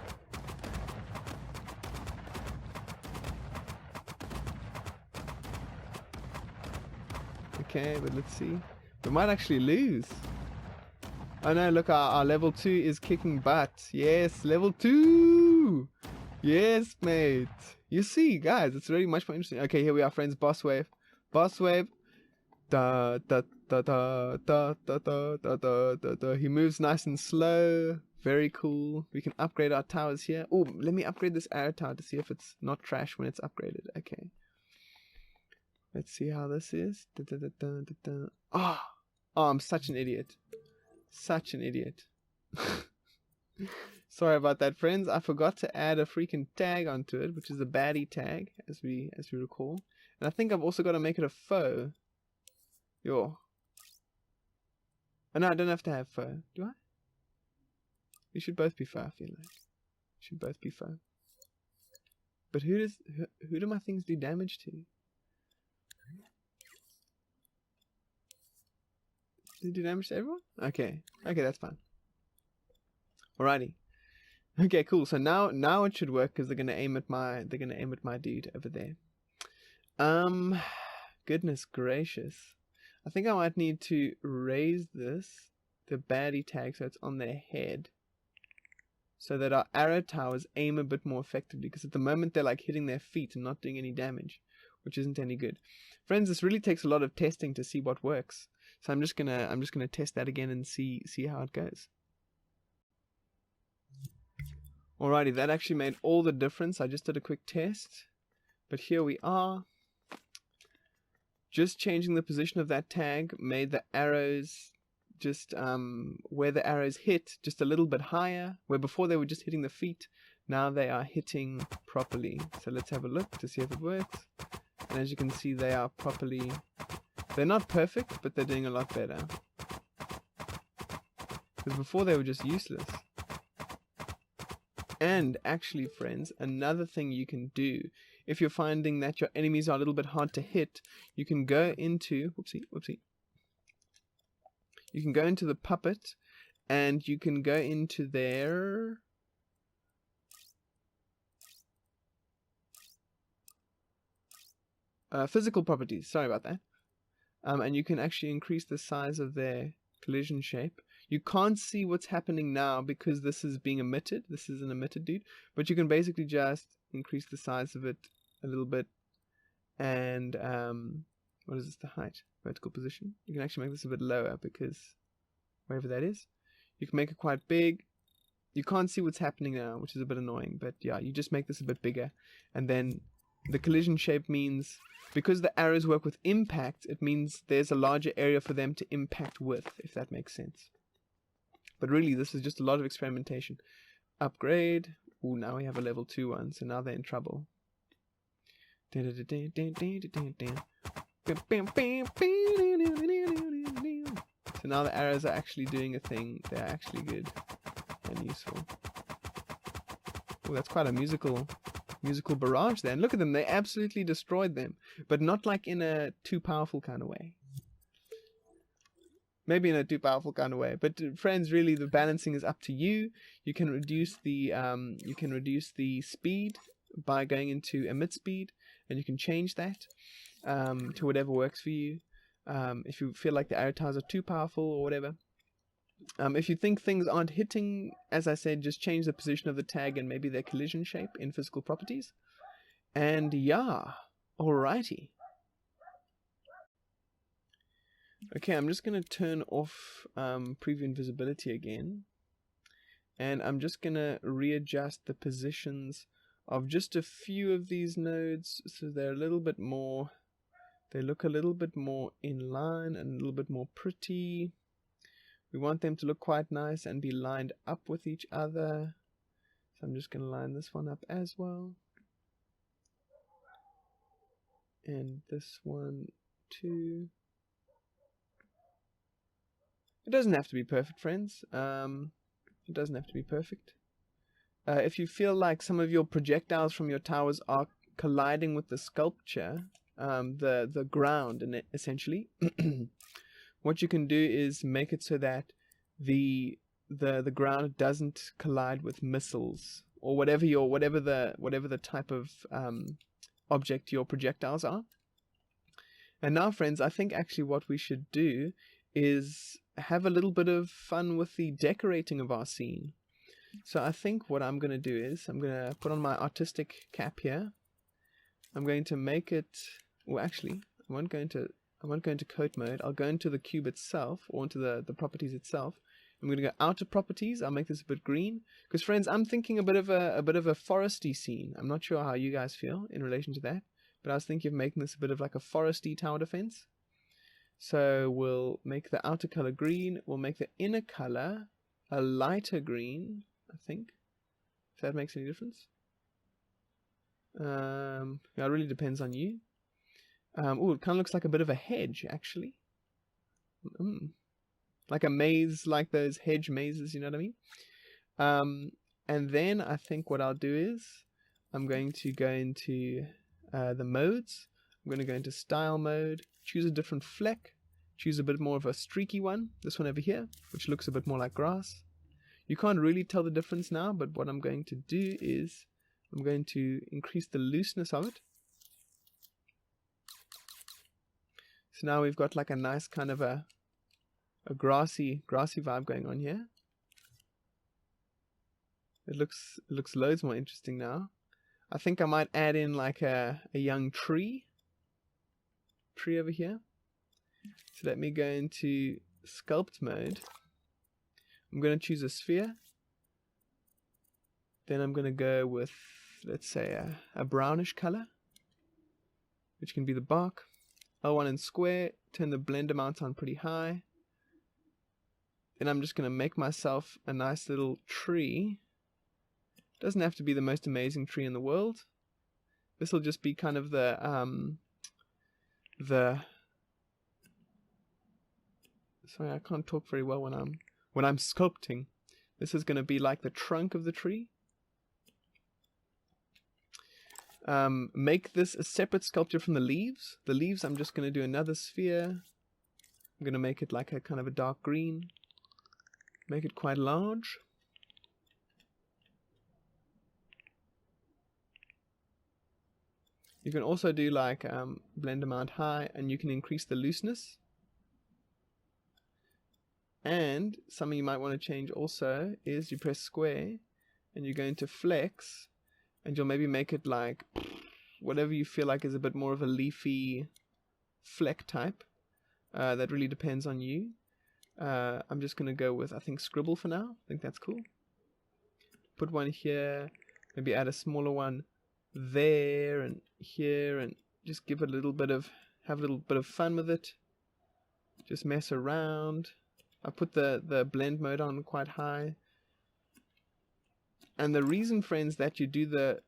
Okay, but let's see. We might actually lose. Oh no, look, our level 2 is kicking butt. Yes, level 2! Yes, mate. You see, guys, it's really much more interesting. Okay, here we are, friends. Boss wave. Boss wave. Da da da da da da da da da da da. He moves nice and slow. Very cool. We can upgrade our towers here. Oh, let me upgrade this arrow tower to see if it's not trash when it's upgraded. Okay. Let's see how this is. Da, da, da, da, da, da. Oh, I'm such an idiot. Such an idiot. Sorry about that, friends. I forgot to add a freaking tag onto it, which is a baddie tag, as we recall. And I think I've also got to make it a foe. Yo. Oh no, I don't have to have foe. Do I? You should both be foe, I feel like. Should both be foe. But who do my things do damage to? Did it do damage to everyone? Okay. Okay, that's fine. Alrighty. Okay, cool. So now it should work, because they're gonna aim at my dude over there. Goodness gracious. I think I might need to raise the baddie tag so it's on their head, so that our arrow towers aim a bit more effectively, because at the moment they're like hitting their feet and not doing any damage, which isn't any good. Friends, this really takes a lot of testing to see what works. So I'm just gonna test that again and see how it goes. Alrighty, that actually made all the difference. I just did a quick test, but here we are. Just changing the position of that tag made the arrows just where the arrows hit just a little bit higher, where before they were just hitting the feet. Now they are hitting properly. So let's have a look to see if it works. And as you can see, they are properly... They're not perfect, but they're doing a lot better. Because before they were just useless. And actually, friends, another thing you can do, if you're finding that your enemies are a little bit hard to hit, you can go into... Whoopsie. You can go into the puppet, and you can go into their... physical properties. Sorry about that. And you can actually increase the size of their collision shape. You can't see what's happening now because this is being emitted. This is an emitted dude. But you can basically just increase the size of it a little bit. And what is this, the height? Vertical position. You can actually make this a bit lower because wherever that is. You can make it quite big. You can't see what's happening now, which is a bit annoying. But yeah, you just make this a bit bigger. And then the collision shape means, because the arrows work with impact, it means there's a larger area for them to impact with, if that makes sense. But really, this is just a lot of experimentation. Upgrade. Ooh, now we have a level 2 one, so now they're in trouble. So now the arrows are actually doing a thing. They're actually good and useful. Oh, that's quite a musical barrage there. And look at them, they absolutely destroyed them. But not like in a too powerful kind of way. Maybe in a too powerful kind of way. But friends, really the balancing is up to you. You can reduce the speed by going into emit speed, and you can change that to whatever works for you. If you feel like the arrow tiles are too powerful or whatever. If you think things aren't hitting, as I said, just change the position of the tag and maybe their collision shape in physical properties. And yeah, alrighty. Okay, I'm just going to turn off preview invisibility again. And I'm just going to readjust the positions of just a few of these nodes so they're a little bit more, they look a little bit more in line and a little bit more pretty. We want them to look quite nice and be lined up with each other. So I'm just going to line this one up as well. And this one too. It doesn't have to be perfect, friends. It doesn't have to be perfect. If you feel like some of your projectiles from your towers are colliding with the sculpture, the ground, and essentially, what you can do is make it so that the ground doesn't collide with missiles or whatever the type of object your projectiles are. And now, friends, I think actually what we should do is have a little bit of fun with the decorating of our scene. So I think what I'm going to do is I'm going to put on my artistic cap here. I'm going to make it, well actually I won't go into coat mode. I'll go into the cube itself, or into the properties itself. I'm going to go out of properties. I'll make this a bit green because, friends, I'm thinking a bit of a foresty scene. I'm not sure how you guys feel in relation to that, but I was thinking of making this a bit of like a foresty tower defense. So we'll make the outer color green. We'll make the inner color a lighter green, I think, if that makes any difference. Yeah, it really depends on you. Oh, it kind of looks like a bit of a hedge, actually. Like a maze, like those hedge mazes, you know what I mean? And then I think what I'll do is I'm going to go into the modes. I'm going to go into style mode, choose a different fleck, choose a bit more of a streaky one, this one over here, which looks a bit more like grass. You can't really tell the difference now, but what I'm going to do is I'm going to increase the looseness of it. So now we've got like a nice kind of a grassy vibe going on here. It looks loads more interesting now. I think I might add in like a young tree over here. So let me go into sculpt mode. I'm going to choose a sphere. Then I'm going to go with, let's say, a brownish color, which can be the bark. L1 and square, turn the blend amount on pretty high. Then I'm just going to make myself a nice little tree. Doesn't have to be the most amazing tree in the world. This will just be kind of the sorry, I can't talk very well when I'm sculpting. This is going to be like the trunk of the tree. Make this a separate sculpture from the leaves. The leaves, I'm just going to do another sphere. I'm going to make it like a kind of a dark green. Make it quite large. You can also do like blend amount high, and you can increase the looseness. And something you might want to change also is you press square and you go into flex, and you'll maybe make it like whatever you feel like is a bit more of a leafy fleck type. That really depends on you. I'm just going to go with, I think, scribble for now. I think that's cool. Put one here, maybe add a smaller one there and here, and just give it a little bit of, have a little bit of fun with it. Just mess around. I put the blend mode on quite high. And the reason, friends, that you do the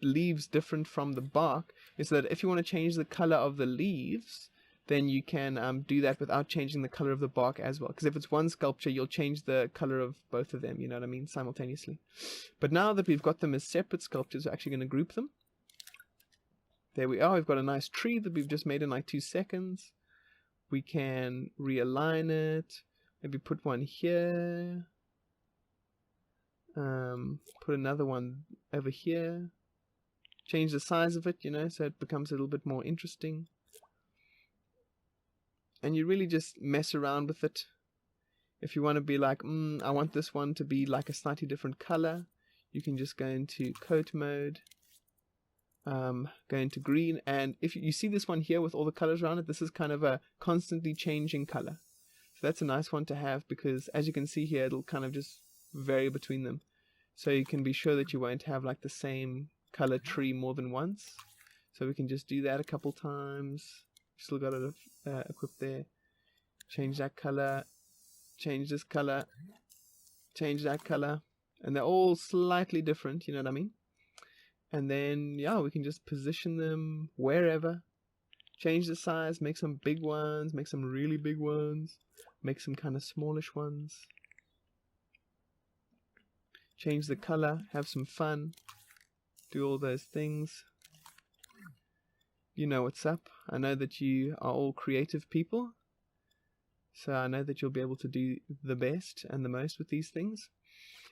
leaves different from the bark is that if you want to change the color of the leaves, then you can do that without changing the color of the bark as well. Because if it's one sculpture, you'll change the color of both of them, you know what I mean, simultaneously. But now that we've got them as separate sculptures, we're actually going to group them. There we are. We've got a nice tree that we've just made in like 2 seconds. We can realign it. Maybe put one here. Put another one over here. Change the size of it, you know, so it becomes a little bit more interesting. And you really just mess around with it. If you want to be like, I want this one to be like a slightly different color, you can just go into coat mode, go into green, and if you see this one here with all the colors around it, this is kind of a constantly changing color. So that's a nice one to have, because as you can see here, it'll kind of just vary between them. So you can be sure that you won't have like the same color tree more than once. So we can just do that a couple times. Still got it equipped there. Change that color, change this color, change that color, and they're all slightly different, you know what I mean? And then yeah, we can just position them wherever, change the size, make some big ones, make some really big ones, make some kind of smallish ones, change the color, have some fun, do all those things. You know what's up. I know that you are all creative people, so I know that you'll be able to do the best and the most with these things.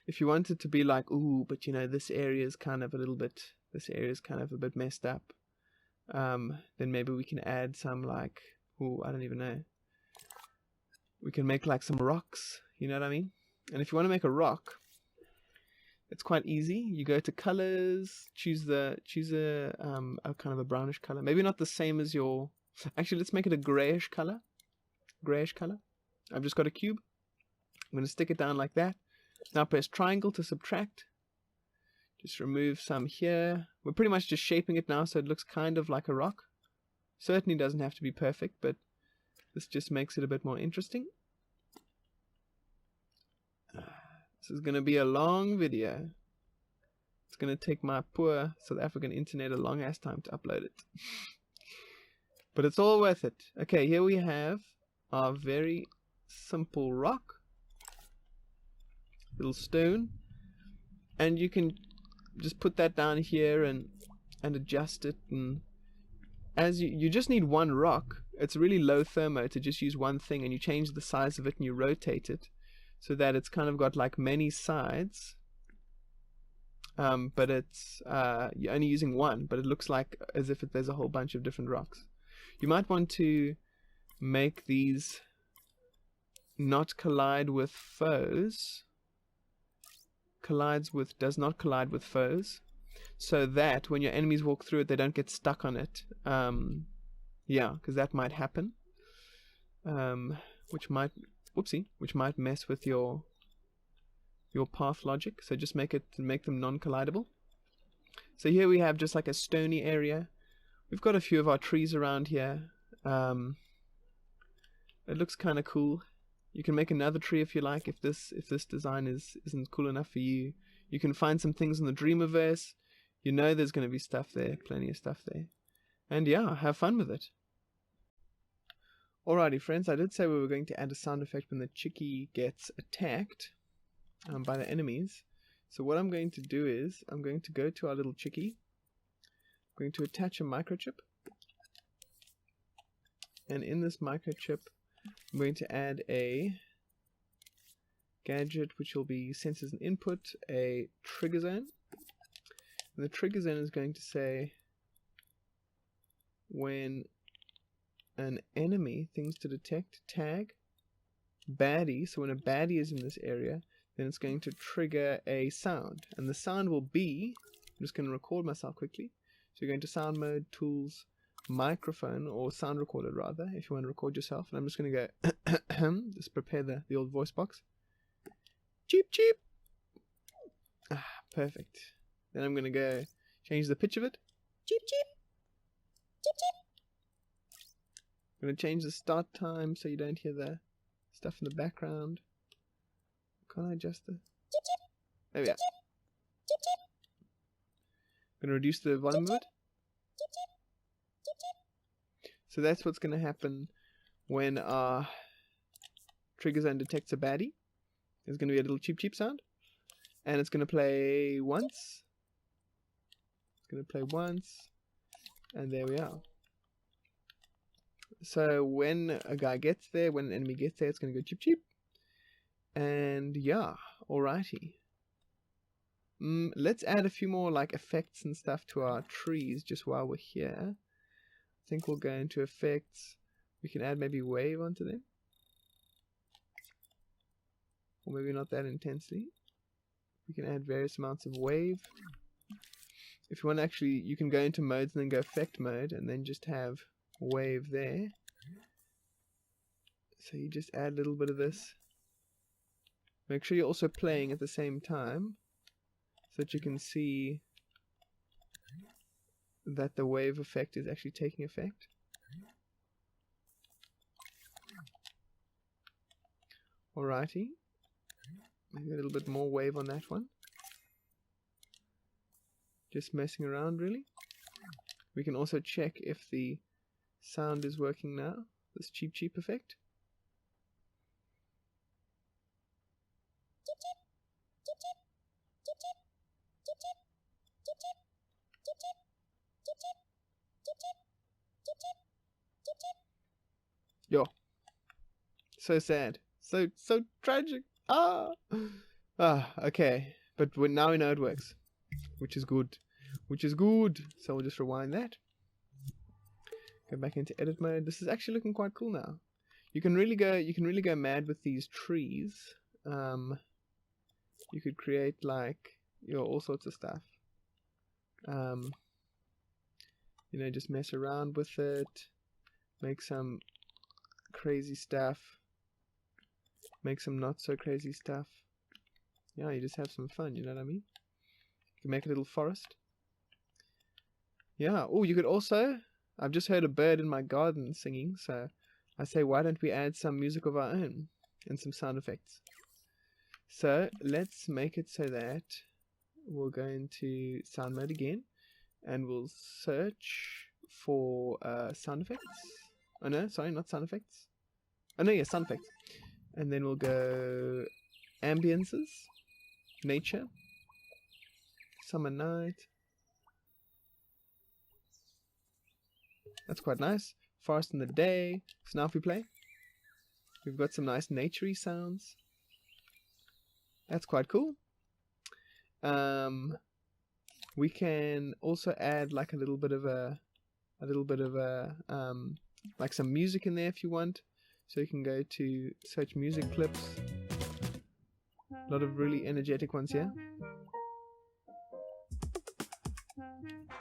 If you want it to be like, ooh, but you know, this area is kind of a bit messed up, then maybe we can add some like, ooh, I don't even know. We can make like some rocks, you know what I mean? And if you want to make a rock, it's quite easy. You go to colors, choose a kind of a brownish color. Maybe not the same as your, actually let's make it a grayish color. I've just got a cube. I'm going to stick it down like that. Now press triangle to subtract. Just remove some here. We're pretty much just shaping it now so it looks kind of like a rock. Certainly doesn't have to be perfect, but this just makes it a bit more interesting. This is going to be a long video. It's going to take my poor South African internet a long ass time to upload it. But it's all worth it. Okay, here we have our very simple rock. Little stone. And you can just put that down here and adjust it. And as you just need one rock. It's really low thermo to just use one thing, and you change the size of it and you rotate it, so that it's kind of got like many sides, but it's you're only using one, but it looks like as if there's a whole bunch of different rocks. You might want to make these not collide with foes. Does not collide with foes, so that when your enemies walk through it, they don't get stuck on it. Yeah, because that might happen, which might mess with your path logic. So just make them non-collidable. So here we have just like a stony area. We've got a few of our trees around here. It looks kind of cool. You can make another tree if you like. If this design isn't cool enough for you, you can find some things in the Dreamiverse. You know there's going to be stuff there, plenty of stuff there. And yeah, have fun with it. Alrighty friends, I did say we were going to add a sound effect when the chickie gets attacked by the enemies. So what I'm going to do is, I'm going to go to our little chickie. I'm going to attach a microchip. And in this microchip, I'm going to add a gadget which will be sensors and input, a trigger zone. And the trigger zone is going to say when an enemy, things to detect, tag, baddie. So when a baddie is in this area, then it's going to trigger a sound. And the sound will be, I'm just going to record myself quickly. So you're going to sound mode, tools, microphone, or sound recorder rather, if you want to record yourself. And I'm just going to go, just prepare the old voice box. Cheep, cheep. Ah, perfect. Then I'm going to go change the pitch of it. Cheep, cheep. Cheep, cheep. I'm going to change the start time so you don't hear the stuff in the background. Can't I adjust the... Cheep, cheep. There we are. Cheep, cheep. I'm going to reduce the volume of it. Cheep, cheep. Cheep, cheep. So that's what's going to happen when our trigger zone detects a baddie. There's going to be a little cheep cheep sound. And it's going to play once. It's going to play once. And there we are. So when a guy gets there, when an enemy gets there, it's going to go cheep cheep. And yeah, alrighty. Let's add a few more like effects and stuff to our trees just while we're here. I think we'll go into effects. We can add maybe wave onto them. Or maybe not that intensely. We can add various amounts of wave. If you want to actually, you can go into modes and then go effect mode and then just have wave there. So you just add a little bit of this. Make sure you're also playing at the same time so that you can see that the wave effect is actually taking effect. Alrighty. Maybe a little bit more wave on that one. Just messing around really. We can also check if the sound is working now. This cheep cheep effect. Yo. So sad. So tragic. Okay. But now we know it works. Which is good. Which is good. So we'll just rewind that. Go back into edit mode. This is actually looking quite cool now. You can really go mad with these trees. You could create like all sorts of stuff. You know, just mess around with it. Make some crazy stuff. Make some not so crazy stuff. Yeah, you just have some fun, you know what I mean? You can make a little forest. Yeah, oh, you could also, I've just heard a bird in my garden singing, so I say why don't we add some music of our own and some sound effects. So let's make it so that we'll go into sound mode again and we'll search for sound effects. Oh no, sorry, not sound effects. Oh no, yeah, sound effects. And then we'll go ambiences, nature, summer night. That's quite nice. Forest in the day. So now if we play, we've got some nice naturey sounds. That's quite cool. We can also add like a little bit of like some music in there if you want. So you can go to search music clips. A lot of really energetic ones here.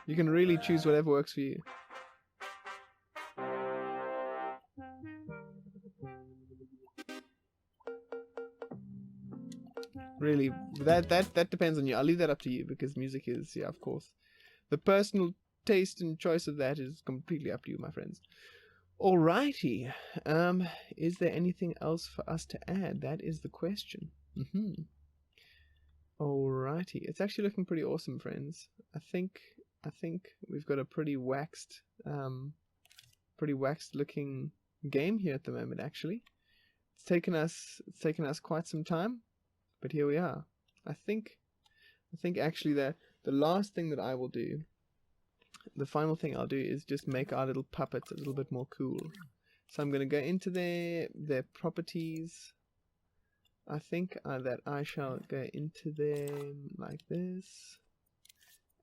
You can really choose whatever works for you. Really, that depends on you. I'll leave that up to you because music is, yeah, of course. The personal taste and choice of that is completely up to you, my friends. Alrighty. Is there anything else for us to add? That is the question. Alrighty. It's actually looking pretty awesome, friends. I think we've got a pretty waxed looking game here at the moment, actually. It's taken us quite some time, but here we are. I think actually that the last thing that I will do, the final thing I'll do, is just make our little puppets a little bit more cool. So I'm going to go into their properties. I think that I shall go into them like this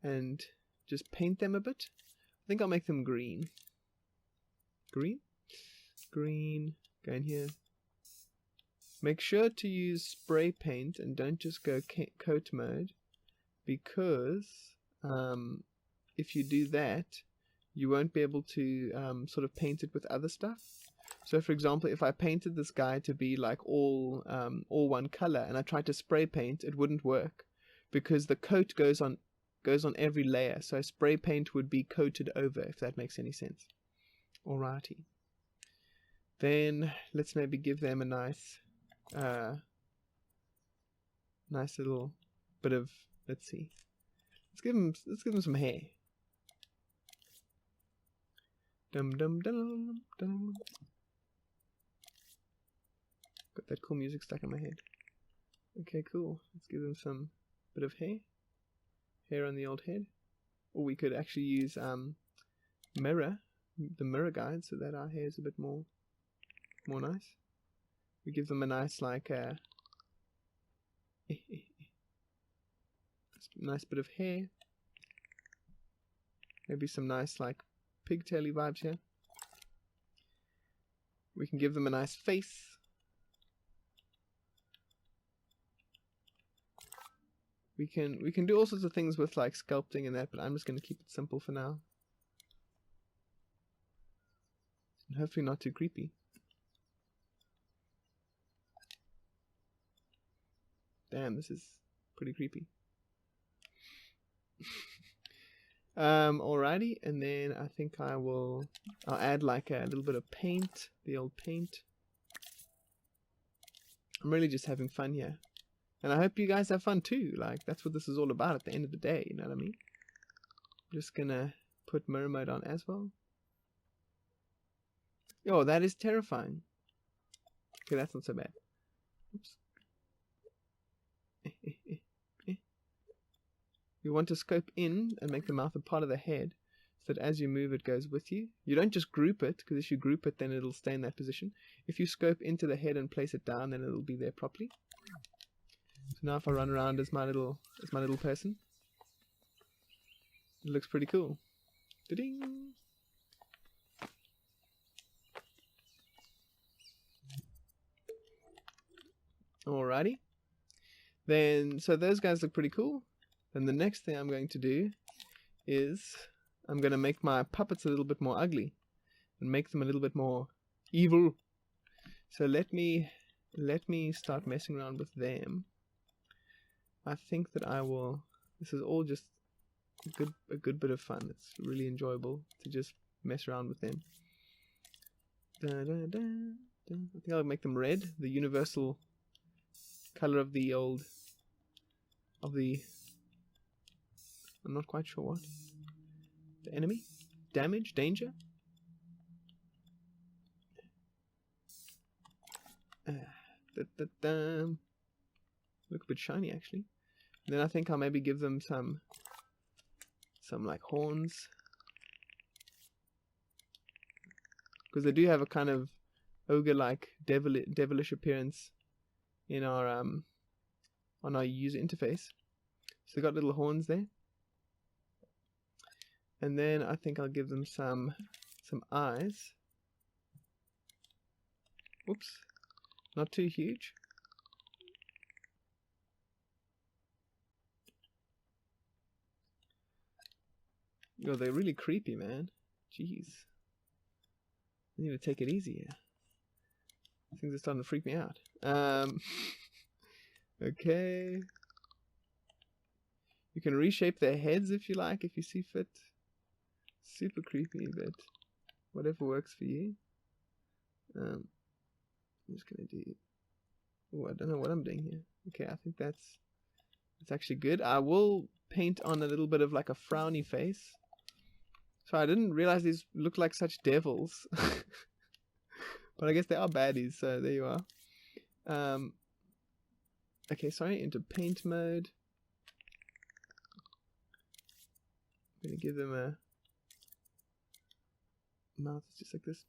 and just paint them a bit. I think I'll make them green. Green. Go in here. Make sure to use spray paint and don't just go coat mode, because if you do that, you won't be able to sort of paint it with other stuff. So for example, if I painted this guy to be like all one color and I tried to spray paint, it wouldn't work because the coat goes on every layer. So spray paint would be coated over, if that makes any sense. Alrighty. Then let's maybe give them a nice little bit of, let's see. Let's give them some hair. Dum dum dum dum. Got that cool music stuck in my head. Okay, cool. Let's give them some bit of hair on the old head. Or we could actually use the mirror guide, so that our hair is a bit more nice. We give them a nice nice bit of hair. Maybe some nice pigtaily vibes here. We can give them a nice face. We can do all sorts of things with sculpting and that, but I'm just going to keep it simple for now. And hopefully not too creepy. Damn, this is pretty creepy. Alrighty, and then I think I'll add a little bit of paint, the old paint. I'm really just having fun here. And I hope you guys have fun too. That's what this is all about at the end of the day, you know what I mean? I'm just gonna put mirror mode on as well. Yo, that is terrifying. Okay, that's not so bad. Oops. You want to scope in and make the mouth a part of the head, so that as you move it goes with you. You don't just group it, because if you group it then it'll stay in that position. If you scope into the head and place it down, then it'll be there properly. So now if I run around as my little person, it looks pretty cool. Da-ding! Alrighty. Then, so those guys look pretty cool. Then the next thing I'm going to do is I'm going to make my puppets a little bit more ugly and make them a little bit more evil. So let me start messing around with them. I think that I will. This is all just a good bit of fun. It's really enjoyable to just mess around with them. Da, da, da, da. I think I'll make them red, the universal color of the I'm not quite sure what. The enemy? Damage? Danger? Look a bit shiny actually. And then I think I'll maybe give them some horns, because they do have a kind of ogre-like devilish appearance in our on our user interface. So they got little horns there. And then I think I'll give them some eyes. Whoops. Not too huge. Yo, they're really creepy, man. Jeez. I need to take it easy here. Things are starting to freak me out. Okay. You can reshape their heads if you like, if you see fit. Super creepy, but whatever works for you. I'm just gonna do. Oh, I don't know what I'm doing here. Okay, I think that's actually good. I will paint on a little bit of a frowny face. So I didn't realize these look like such devils. But I guess they are baddies, so there you are. Okay, sorry, into paint mode. I'm gonna give them a mouth just like this.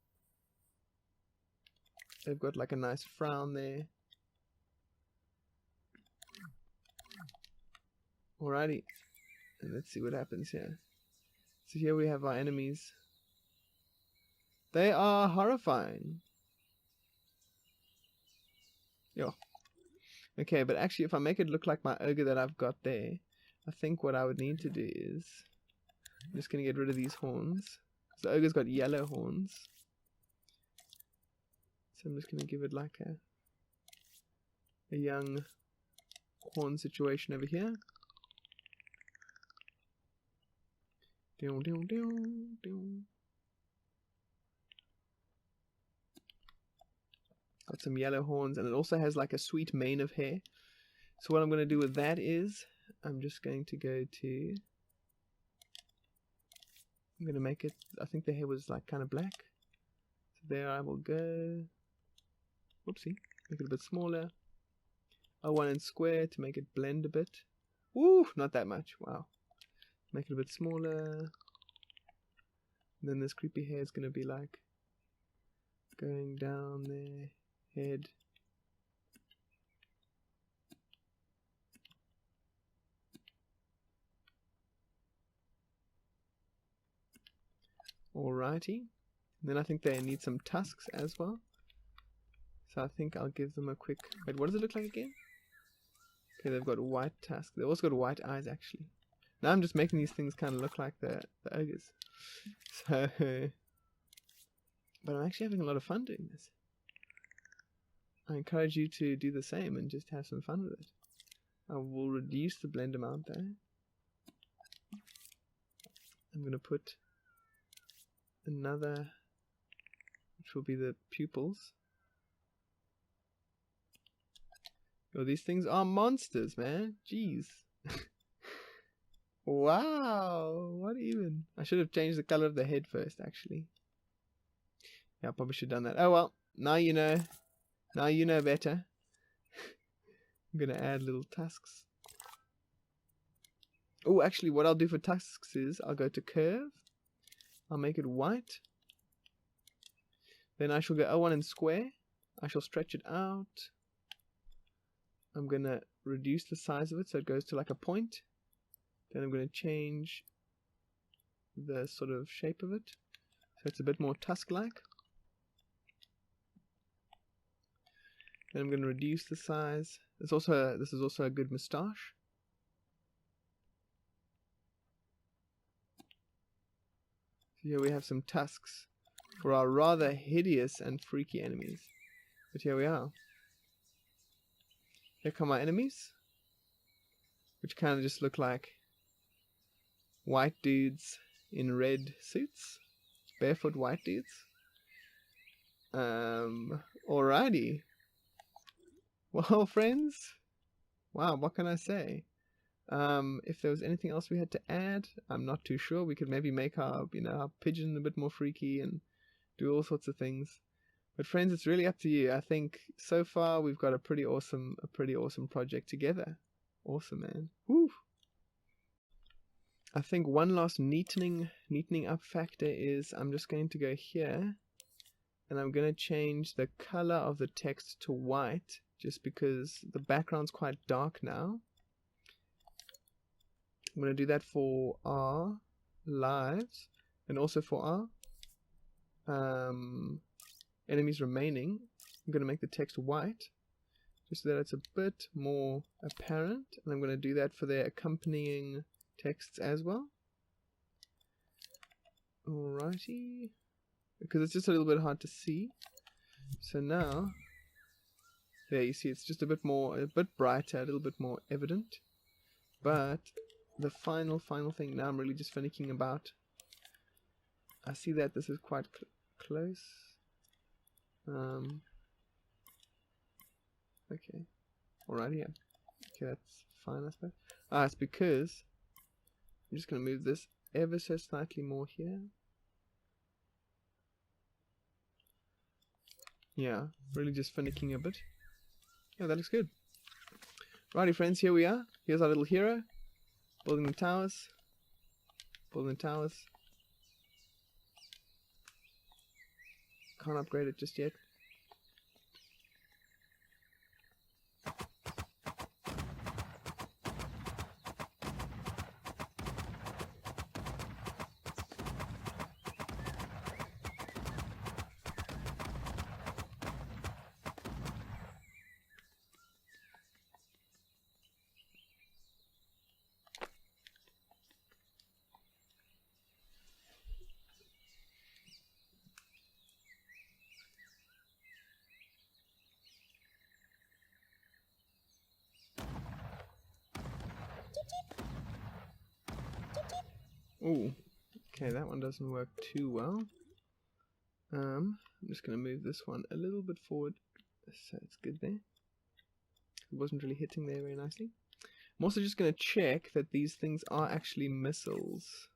They've got a nice frown there. Alrighty, and let's see what happens here. So here we have our enemies. They are horrifying. Yeah. Okay, but actually if I make it look like my ogre that I've got there, I think what I would need to do is, I'm just going to get rid of these horns. The ogre's got yellow horns. So I'm just going to give it like a young horn situation over here. Got some yellow horns, and it also has like a sweet mane of hair. So what I'm going to do with that is, I'm just going to go to, I'm going to make it, I think the hair was like kind of black. So there I will go. Whoopsie. Make it a bit smaller. O1 and square to make it blend a bit. Woo! Not that much. Wow. Make it a bit smaller. And then this creepy hair is going to be like going down their head. Alrighty. Then I think they need some tusks as well. So I think I'll give them a quick... Wait, what does it look like again? Okay, they've got white tusks. They've also got white eyes, actually. Now I'm just making these things kind of look like the ogres. So... But I'm actually having a lot of fun doing this. I encourage you to do the same and just have some fun with it. I will reduce the blend amount there. I'm going to put another, which will be the pupils. Oh, these things are monsters, man. Jeez. Wow, what even? I should have changed the color of the head first, actually. Yeah, I probably should have done that. Oh well, now you know. Now you know better. I'm gonna add little tusks. Oh, actually, what I'll do for tusks is I'll go to curve. I'll make it white. Then I shall go O1 and square. I shall stretch it out. I'm gonna reduce the size of it so it goes to like a point. Then I'm gonna change the sort of shape of it so it's a bit more tusk-like. Then I'm going to reduce the size. This is also a good moustache. So here we have some tusks for our rather hideous and freaky enemies. But here we are. Here come our enemies, which kind of just look like white dudes in red suits. Barefoot white dudes. Alrighty. Well, friends, wow, what can I say? If there was anything else we had to add, I'm not too sure. We could maybe make our, our pigeon a bit more freaky and do all sorts of things. But friends, it's really up to you. I think so far we've got a pretty awesome project together. Awesome, man. Woo! I think one last neatening up factor is I'm just going to go here and I'm going to change the color of the text to white just because the background's quite dark now. I'm going to do that for our lives and also for our enemies remaining. I'm going to make the text white just so that it's a bit more apparent, and I'm going to do that for their accompanying texts as well. Alrighty, because it's just a little bit hard to see. So now, there you see it's just a bit brighter, a little bit more evident. But the final thing, now I'm really just finicking about. I see that this is quite close. Okay, alright, yeah. Okay, that's fine, I suppose. It's because I'm just going to move this ever so slightly more here. Yeah, really just finicking a bit. Yeah, that looks good. Righty, friends, here we are. Here's our little hero. Building the towers. Building the towers. Can't upgrade it just yet. Ooh, okay, that one doesn't work too well. I'm just going to move this one a little bit forward, so it's good there. It wasn't really hitting there very nicely. I'm also just going to check that these things are actually missiles.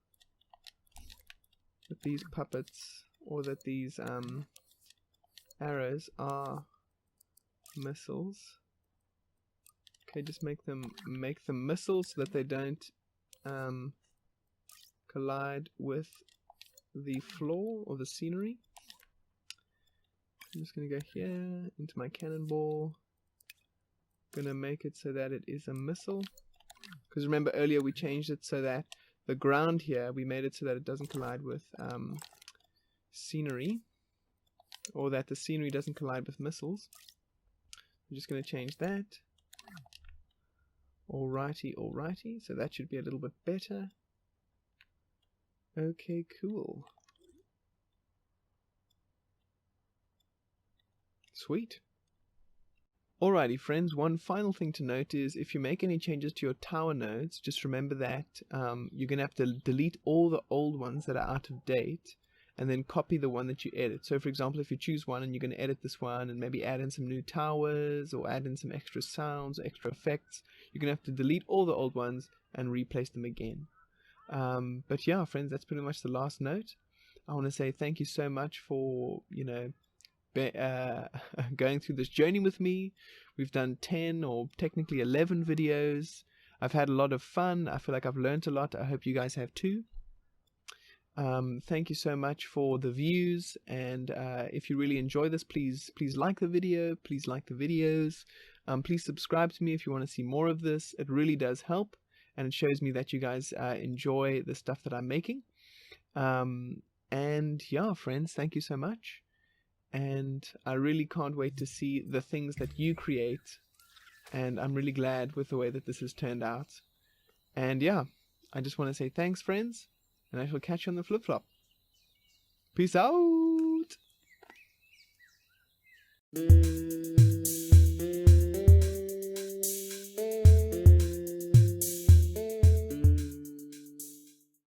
That these puppets, or that these arrows are missiles. Okay, just make them missiles so that they don't collide with the floor or the scenery. I'm just going to go here into my cannonball. Going to make it so that it is a missile. Because remember earlier we changed it so that the ground here, we made it so that it doesn't collide with scenery. Or that the scenery doesn't collide with missiles. I'm just going to change that. Alrighty, alrighty. So that should be a little bit better. Okay, cool. Sweet. Alrighty friends, one final thing to note is if you make any changes to your tower nodes, just remember that you're going to have to delete all the old ones that are out of date and then copy the one that you edit. So for example, if you choose one and you're going to edit this one and maybe add in some new towers or add in some extra sounds, extra effects, you're going to have to delete all the old ones and replace them again. But yeah, friends, that's pretty much the last note. I want to say thank you so much for, going through this journey with me. We've done 10 or technically 11 videos. I've had a lot of fun. I feel like I've learned a lot. I hope you guys have too. Thank you so much for the views, and if you really enjoy this, please like the video, please like the videos, please subscribe to me if you want to see more of this. It really does help, and it shows me that you guys enjoy the stuff that I'm making. And yeah, friends, thank you so much, and I really can't wait to see the things that you create, and I'm really glad with the way that this has turned out. And yeah, I just want to say thanks, friends, and I shall catch you on the flip-flop. Peace out!